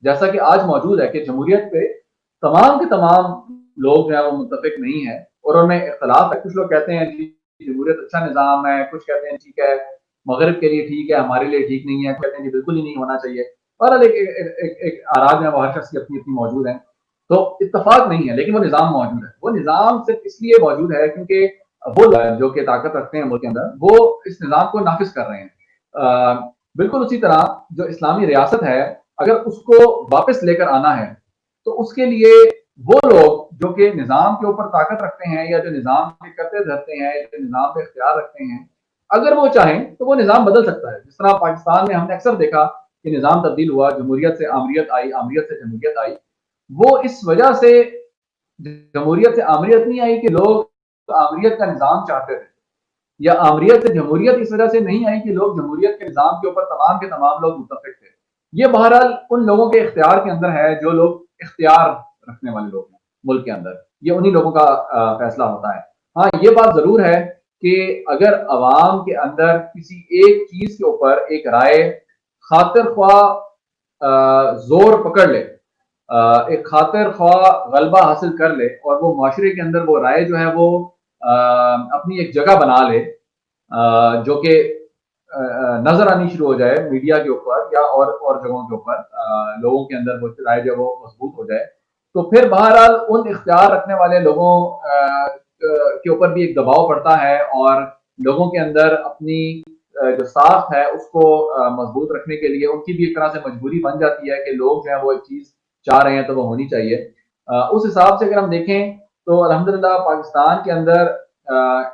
S5: جیسا کہ آج موجود ہے کہ جمہوریت پہ تمام کے تمام لوگ جو ہیں وہ متفق نہیں ہیں اور ان میں اختلاف ہے. کچھ لوگ کہتے ہیں کہ جمہوریت اچھا نظام ہے، کچھ کہتے ہیں ٹھیک ہے مغرب کے لیے ٹھیک ہے، ہمارے لیے ٹھیک نہیں ہے، کہتے ہیں کہ بالکل ہی نہیں ہونا چاہیے. اور ایک آراز میں وہ ہر شخص کی اپنی اپنی موجود ہیں، تو اتفاق نہیں ہے لیکن وہ نظام موجود ہے. وہ نظام صرف اس لیے موجود ہے کیونکہ وہ جو کہ طاقت رکھتے ہیں ملک کے اندر وہ اس نظام کو نافذ کر رہے ہیں. بالکل اسی طرح جو اسلامی ریاست ہے اگر اس کو واپس لے کر آنا ہے تو اس کے لیے وہ لوگ جو کہ نظام کے اوپر طاقت رکھتے ہیں یا جو نظام کے کرتے دھرتے ہیں، جو نظام پہ اختیار رکھتے ہیں، اگر وہ چاہیں تو وہ نظام بدل سکتا ہے. جس طرح پاکستان میں ہم نے اکثر دیکھا کہ نظام تبدیل ہوا، جمہوریت سے آمریت آئی، آمریت سے جمہوریت آئی. وہ اس وجہ سے جمہوریت سے آمریت نہیں آئی کہ لوگ آمریت کا نظام چاہتے تھے، یا آمریت سے جمہوریت اس وجہ سے نہیں آئی کہ لوگ جمہوریت کے نظام کے اوپر تمام کے تمام لوگ متفق تھے. یہ بہرحال ان لوگوں کے اختیار کے اندر ہے جو لوگ اختیار رکھنے والے لوگ ہیں ملک کے اندر، یہ انہی لوگوں کا فیصلہ ہوتا ہے. ہاں، یہ بات ضرور ہے کہ اگر عوام کے اندر کسی ایک چیز کے اوپر ایک رائے خاطر خواہ زور پکڑ لے، ایک خاطر خواہ غلبہ حاصل کر لے اور وہ معاشرے کے اندر وہ رائے جو ہے وہ اپنی ایک جگہ بنا لے، جو کہ نظر آنی شروع ہو جائے میڈیا کے اوپر یا اور جگہوں کے اوپر، لوگوں کے اندر وہ رائے جو وہ مضبوط ہو جائے، تو پھر بہرحال ان اختیار رکھنے والے لوگوں کے اوپر بھی ایک دباؤ پڑتا ہے اور لوگوں کے اندر اپنی جو ساخت ہے اس کو مضبوط رکھنے کے لیے ان کی بھی ایک طرح سے مجبوری بن جاتی ہے کہ لوگ جو ہے وہ ایک چیز چاہ رہے ہیں تو وہ ہونی چاہیے. اس حساب سے اگر ہم دیکھیں تو الحمدللہ پاکستان کے اندر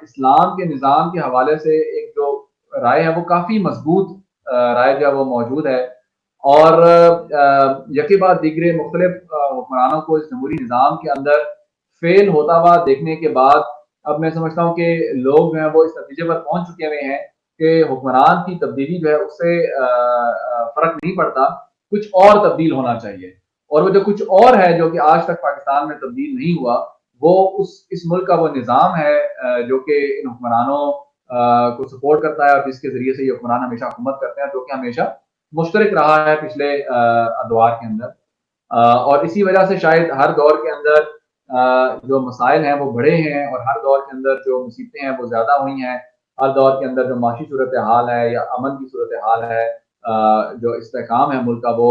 S5: اسلام کے نظام کے حوالے سے ایک جو رائے ہے وہ کافی مضبوط رائے جو ہے وہ موجود ہے. اور یقین بات دیگر مختلف حکمرانوں کو اس جمہوری نظام کے اندر فیل ہوتا ہوا دیکھنے کے بعد اب میں سمجھتا ہوں کہ لوگ جو ہیں وہ اس نتیجے پر پہنچ چکے ہوئے ہیں کہ حکمران کی تبدیلی جو ہے اس سے فرق نہیں پڑتا، کچھ اور تبدیل ہونا چاہیے. اور وہ جو کچھ اور ہے جو کہ آج تک پاکستان میں تبدیل نہیں ہوا وہ اس ملک کا وہ نظام ہے جو کہ ان حکمرانوں کو سپورٹ کرتا ہے اور جس کے ذریعے سے یہ حکمران ہمیشہ حکومت کرتے ہیں، جو کہ ہمیشہ مشترک رہا ہے پچھلے ادوار کے اندر. اور اسی وجہ سے شاید ہر دور کے اندر جو مسائل ہیں وہ بڑھے ہیں اور ہر دور کے اندر جو مصیبتیں ہیں وہ زیادہ ہوئی ہیں. ہر دور کے اندر جو معاشی صورتحال ہے یا امن کی صورتحال ہے، جو استحکام ہے ملک کا وہ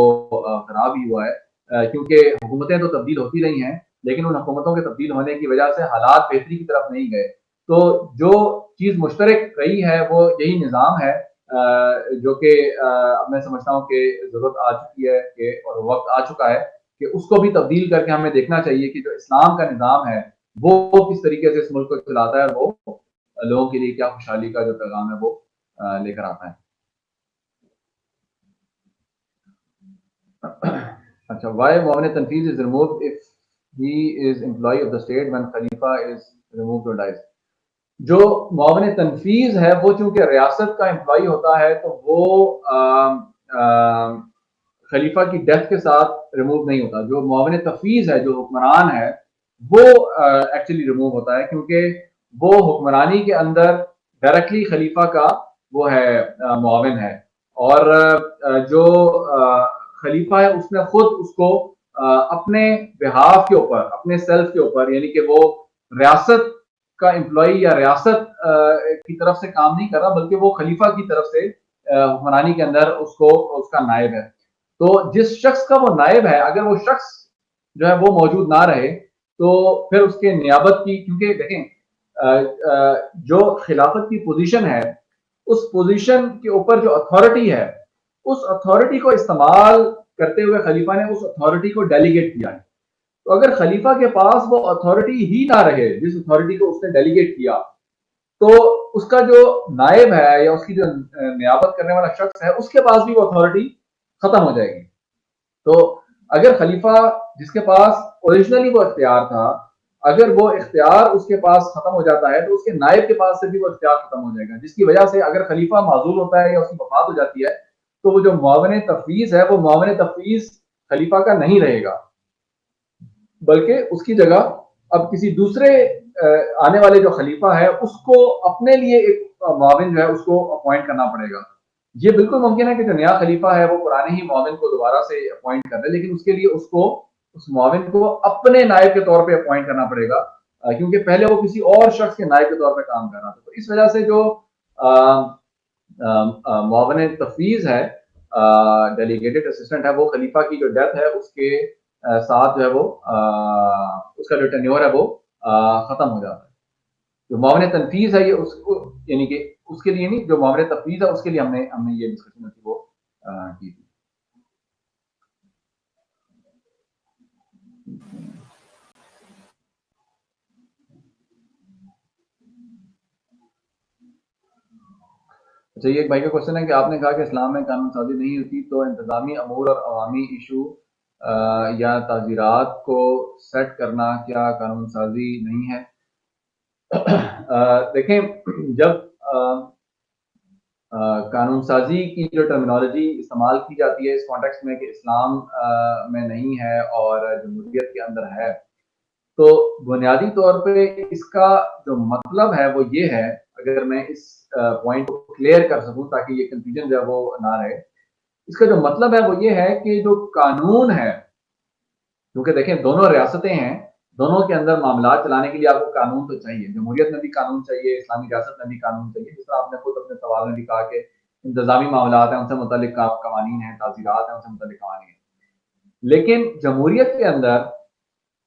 S5: خراب ہی ہوا ہے، کیونکہ حکومتیں تو تبدیل ہوتی رہی ہیں لیکن ان حکومتوں کے تبدیل ہونے کی وجہ سے حالات بہتری کی طرف نہیں گئے. تو جو چیز مشترک رہی ہے وہ یہی نظام ہے جو کہ اب میں سمجھتا ہوں کہ ضرورت آ چکی ہے کہ اور وقت آ چکا ہے کہ اس کو بھی تبدیل کر کے ہمیں دیکھنا چاہیے کہ جو اسلام کا نظام ہے وہ کس طریقے سے اس ملک کو چلاتا ہے اور وہ لوگوں کے لیے کیا خوشحالی کا جو پیغام ہے وہ لے کر آتا ہے. اچھا, why معاون تنفیذ is removed if he is employee of the state when خلیفہ is removed or dies. جو معاون تنفیذ ہے وہ چونکہ ریاست کا امپلائی ہوتا ہے تو وہ خلیفہ کی ڈیتھ کے ساتھ ریموو نہیں ہوتا. جو معاون تفویض ہے, جو حکمران ہے, وہ ایکچولی ریموو ہوتا ہے کیونکہ وہ حکمرانی کے اندر ڈائریکٹلی خلیفہ کا وہ ہے معاون ہے, اور جو خلیفہ ہے اس نے خود اس کو اپنے بہاف کے اوپر, اپنے سیلف کے اوپر, یعنی کہ وہ ریاست کا امپلائی یا ریاست کی طرف سے کام نہیں کر رہا بلکہ وہ خلیفہ کی طرف سے حکمرانی کے اندر اس کا نائب ہے. تو جس شخص کا وہ نائب ہے, اگر وہ شخص جو ہے وہ موجود نہ رہے تو پھر اس کے نیابت کی, کیونکہ دیکھیں جو خلافت کی پوزیشن ہے اس پوزیشن کے اوپر جو اتھارٹی ہے اس اتھارٹی کو استعمال کرتے ہوئے خلیفہ نے اس اتھارٹی کو ڈیلیگیٹ کیا ہے. تو اگر خلیفہ کے پاس وہ اتھارٹی ہی نہ رہے جس اتھارٹی کو اس نے ڈیلیگیٹ کیا تو اس کا جو نائب ہے یا اس کی جو نیابت کرنے والا شخص ہے اس کے پاس بھی وہ اتھارٹی ختم ہو جائے گی. تو اگر خلیفہ جس کے پاس اوریجنلی وہ اختیار تھا, اگر وہ اختیار اس کے پاس ختم ہو جاتا ہے تو اس کے نائب کے پاس سے بھی وہ اختیار ختم ہو جائے گا, جس کی وجہ سے اگر خلیفہ معزول ہوتا ہے یا اس کی وفات ہو جاتی ہے تو وہ جو معاون تفویض ہے وہ معاون تفویض خلیفہ کا نہیں رہے گا بلکہ اس کی جگہ اب کسی دوسرے آنے والے جو خلیفہ ہے اس کو اپنے لیے ایک معاون جو ہے اس کو اپوائنٹ کرنا پڑے گا. یہ بالکل ممکن ہے کہ جو نیا خلیفہ ہے وہ پرانے ہی معاون کو دوبارہ سے اپوائنٹ کر دے, لیکن اس کے لیے اس معاون کو اپنے نائب کے طور پہ اپوائنٹ کرنا پڑے گا کیونکہ پہلے وہ کسی اور شخص کے نائب کے طور پہ کام کر رہا تھا. تو اس وجہ سے جو معاون تفویض ہے, ڈیلیگیٹڈ اسسٹنٹ ہے, وہ خلیفہ کی جو ڈیتھ ہے اس کے ساتھ جو ہے وہ اس کا جو ٹینیور ہے وہ ختم ہو جاتا ہے. جو معاون تنفیذ ہے یہ اس کو, یعنی کہ اس کے لیے نہیں, جو معاون تفویض ہے اس کے لیے ہم نے یہ ڈسکشن تھی وہ کی تھی. اچھا, یہ ایک بھائی کا کوشچن ہے کہ آپ نے کہا کہ اسلام میں قانون سازی نہیں ہوتی تو انتظامی امور اور عوامی ایشو یا تعزیرات کو سیٹ کرنا کیا قانون سازی نہیں ہے؟ دیکھیں, جب قانون سازی کی جو ٹرمینالوجی استعمال کی جاتی ہے اس کانٹیکسٹ میں کہ اسلام میں نہیں ہے اور جمہوریت کے اندر ہے, تو بنیادی طور پہ اس کا جو مطلب ہے وہ یہ ہے, اگر میں اس پوائنٹ کو کلیئر کر سکوں تاکہ یہ کنفیوژن جو ہے وہ نہ رہے, اس کا جو مطلب ہے وہ یہ ہے کہ جو قانون ہے, کیونکہ دیکھیں دونوں ریاستیں ہیں, دونوں کے اندر معاملات چلانے کے لیے آپ کو قانون تو چاہیے. جمہوریت میں بھی قانون چاہیے, اسلامی ریاست میں بھی قانون چاہیے, جس طرح آپ نے خود اپنے سوال میں بھی کہا کہ انتظامی معاملات ہیں ان سے متعلق قوانین ہیں, تعزیرات ہیں ان سے متعلق قوانین ہیں. لیکن جمہوریت کے اندر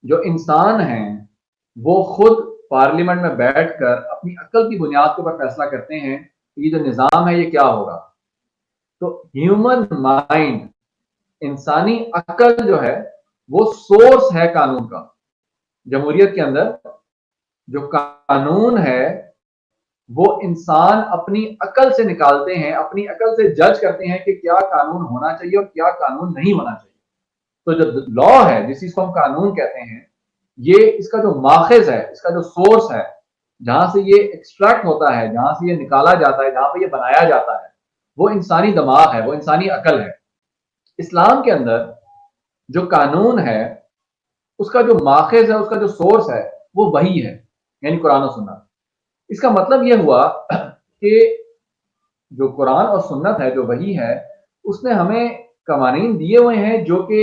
S5: جو انسان ہیں وہ خود پارلیمنٹ میں بیٹھ کر اپنی عقل کی بنیاد کے اوپر فیصلہ کرتے ہیں کہ یہ جو نظام ہے یہ کیا ہوگا. تو ہیومن مائنڈ, انسانی عقل جو ہے وہ سورس ہے قانون کا. جمہوریت کے اندر جو قانون ہے وہ انسان اپنی عقل سے نکالتے ہیں, اپنی عقل سے جج کرتے ہیں کہ کیا قانون ہونا چاہیے اور کیا قانون نہیں ہونا چاہیے. تو جو لا ہے جس چیز کو ہم قانون کہتے ہیں, یہ اس کا جو ماخذ ہے, اس کا جو سورس ہے, جہاں سے یہ ایکسٹریکٹ ہوتا ہے, جہاں سے یہ نکالا جاتا ہے, جہاں پہ یہ بنایا جاتا ہے, وہ انسانی دماغ ہے, وہ انسانی عقل ہے. اسلام کے اندر جو قانون ہے اس کا جو ماخذ ہے, اس کا جو سورس ہے وہ وحی ہے, یعنی قرآن و سنت. اس کا مطلب یہ ہوا کہ جو قرآن اور سنت ہے, جو وحی ہے, اس نے ہمیں قوانین دیے ہوئے ہیں جو کہ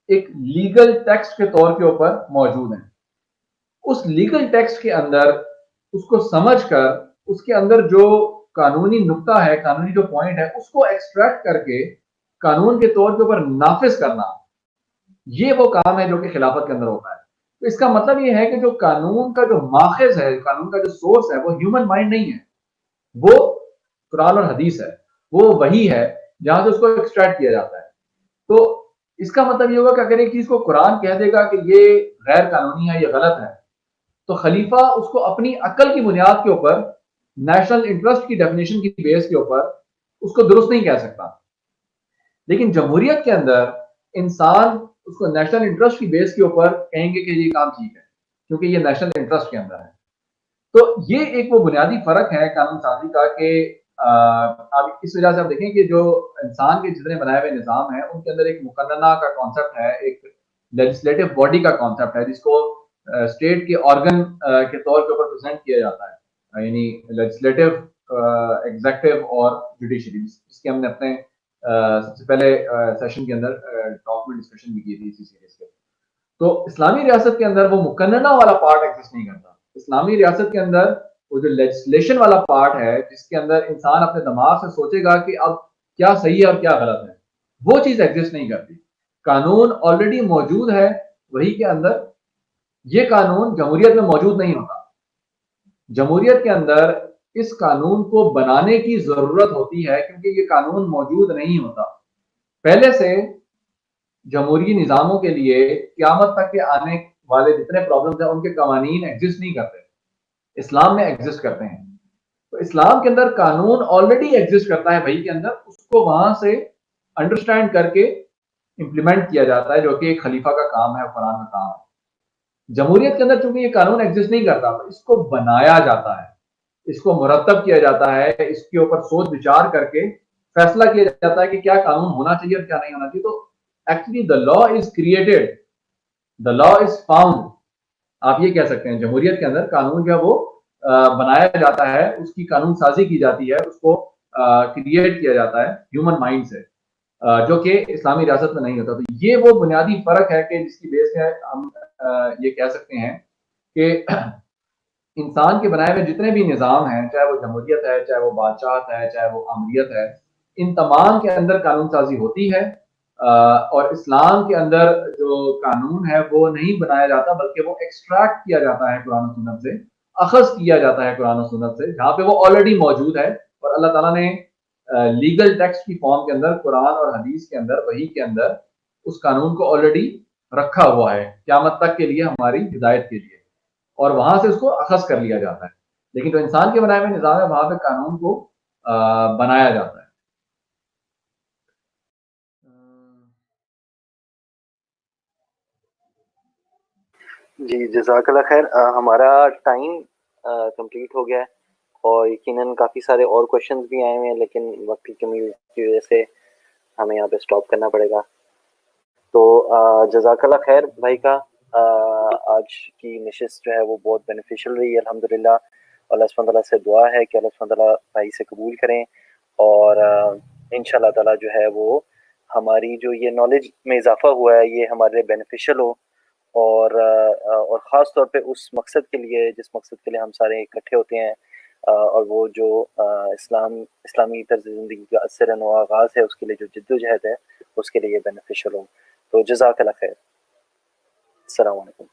S5: ایک لیگل ٹیکسٹ کے طور کے اوپر موجود ہیں. اس لیگل ٹیکسٹ کے اندر اس کو سمجھ کر اس کے اندر جو قانونی نقطہ ہے, قانونی جو پوائنٹ ہے, اس کو ایکسٹریکٹ کر کے قانون کے طور کے اوپر نافذ کرنا, یہ وہ کام ہے جو کہ خلافت کے اندر ہوتا ہے. تو اس کا مطلب یہ ہے کہ جو قانون کا جو ماخذ ہے, قانون کا جو سورس ہے, وہ ہیومن مائنڈ نہیں ہے, وہ قرآن اور حدیث ہے. وہ وہی ہے جہاں سے اس کو ایکسٹریکٹ کیا جاتا ہے. تو اس کا مطلب یہ ہوگا کہ اگر ایک چیز کو قرآن کہہ دے گا کہ یہ غیر قانونی ہے، یہ غلط ہے، تو خلیفہ اس کو اپنی عقل کی بنیاد کے اوپر، نیشنل انٹرسٹ کی ڈیفینیشن کی بیس کے اوپر اس کو درست نہیں کہہ سکتا. لیکن جمہوریت کے اندر انسان اس کو نیشنل انٹرسٹ کی بیس کے اوپر کہیں گے کہ یہ کام ٹھیک ہے کیونکہ یہ نیشنل انٹرسٹ کے اندر ہے. تو یہ ایک وہ بنیادی فرق ہے قانون سازی کا کہ اب اس وجہ سے آپ دیکھیں کہ جو انسان کے جتنے بنائے ہوئے نظام ہیں ان کے اندر ایک مقننہ کا کانسیپٹ ہے، ایک لیجسلیٹو باڈی کا کانسیپٹ ہے جس کو اسٹیٹ کے آرگن کے طور کے اوپر پریزنٹ کیا جاتا ہے، یعنی لیجسلیٹو، ایگزیکٹو اور جوڈیشری، جس کے ہم نے اپنے سب سے پہلے سیشن کے اندر ٹاک میں ڈسکشن بھی کی تھی اسی سیریز کے. تو اسلامی ریاست کے اندر وہ مقننہ والا پارٹ ایگزسٹ نہیں کرتا. اسلامی ریاست کے اندر وہ جو لیجسلیشن والا پارٹ ہے جس کے اندر انسان اپنے دماغ سے سوچے گا کہ اب کیا صحیح ہے اور کیا غلط ہے، وہ چیز ایگزسٹ نہیں کرتی. قانون آلریڈی موجود ہے وہی کے اندر. یہ قانون جمہوریت میں موجود نہیں ہوتا. جمہوریت کے اندر اس قانون کو بنانے کی ضرورت ہوتی ہے کیونکہ یہ قانون موجود نہیں ہوتا. پہلے سے جمہوری نظاموں کے لیے قیامت تک کے آنے والے جتنے پرابلمز ہیں ان کے قوانین ایگزسٹ نہیں کرتے، اسلام میں ایگزسٹ کرتے ہیں. تو اسلام کے اندر قانون آلریڈی ایگزسٹ کرتا ہے وہی کے اندر، اس کو وہاں سے انڈرسٹینڈ کر کے امپلیمنٹ کیا جاتا ہے جو کہ ایک خلیفہ کا کام ہے، قرآن کا کام ہے. جمہوریت کے اندر چونکہ یہ قانون ایگزسٹ نہیں کرتا تو اس کو بنایا جاتا ہے، اس کو مرتب کیا جاتا ہے، اس کے اوپر سوچ بچار کر کے فیصلہ کیا جاتا ہے کہ کیا قانون ہونا چاہیے اور کیا نہیں ہونا چاہیے. تو actually the law is created, the law is found. آپ یہ کہہ سکتے ہیں جمہوریت کے اندر قانون جو ہے وہ بنایا جاتا ہے، اس کی قانون سازی کی جاتی ہے، اس کو کریٹ کیا جاتا ہے ہیومن مائنڈ سے، جو کہ اسلامی ریاست میں نہیں ہوتا. تو یہ وہ بنیادی فرق ہے کہ جس کی بیس ہے ہم یہ کہہ سکتے ہیں کہ انسان کے بنائے ہوئے جتنے بھی نظام ہیں، چاہے وہ جمہوریت ہے، چاہے وہ بادشاہت ہے، چاہے وہ آمریت ہے، ان تمام کے اندر قانون سازی ہوتی ہے. اور اسلام کے اندر جو قانون ہے وہ نہیں بنایا جاتا بلکہ وہ ایکسٹریکٹ کیا جاتا ہے قرآن و سنت سے، اخذ کیا جاتا ہے قرآن و سنت سے جہاں پہ وہ آلریڈی موجود ہے. اور اللہ تعالیٰ نے لیگل ٹیکسٹ کی فارم کے اندر، قرآن اور حدیث کے اندر، وحی کے اندر اس قانون کو آلریڈی رکھا ہوا ہے قیامت تک کے لیے، ہماری ہدایت کے لیے، اور وہاں سے اس کو اخذ کر لیا جاتا ہے. لیکن جو انسان کے بنائے ہوئے نظام ہے وہاں پہ قانون کو بنایا جاتا ہے.
S4: جی جزاک اللہ خیر. ہمارا ٹائم کمپلیٹ ہو گیا ہے اور یقیناً کافی سارے اور کوشچنز بھی آئے ہوئے ہیں لیکن وقت کی کمی کی وجہ سے ہمیں یہاں پہ اسٹاپ کرنا پڑے گا. تو جزاک اللہ خیر بھائی کا. آج کی نشست جو ہے وہ بہت بینیفیشل رہی ہے الحمدللہ. اللہ سبحانہ تعالیٰ سے دعا ہے کہ اللہ سبحانہ تعالیٰ بھائی سے قبول کریں اور انشاءاللہ تعالیٰ جو ہے وہ ہماری جو یہ نالج میں اضافہ ہوا ہے یہ ہمارے لیے بینیفیشل ہو اور خاص طور پہ اس مقصد کے لیے جس مقصد کے لیے ہم سارے اکٹھے ہوتے ہیں اور وہ جو اسلامی طرز زندگی کا اثر نو آغاز ہے اس کے لیے جو جد و جہد ہے اس کے لیے بینیفیشل ہو. تو جزاک اللہ خیر. السلام علیکم.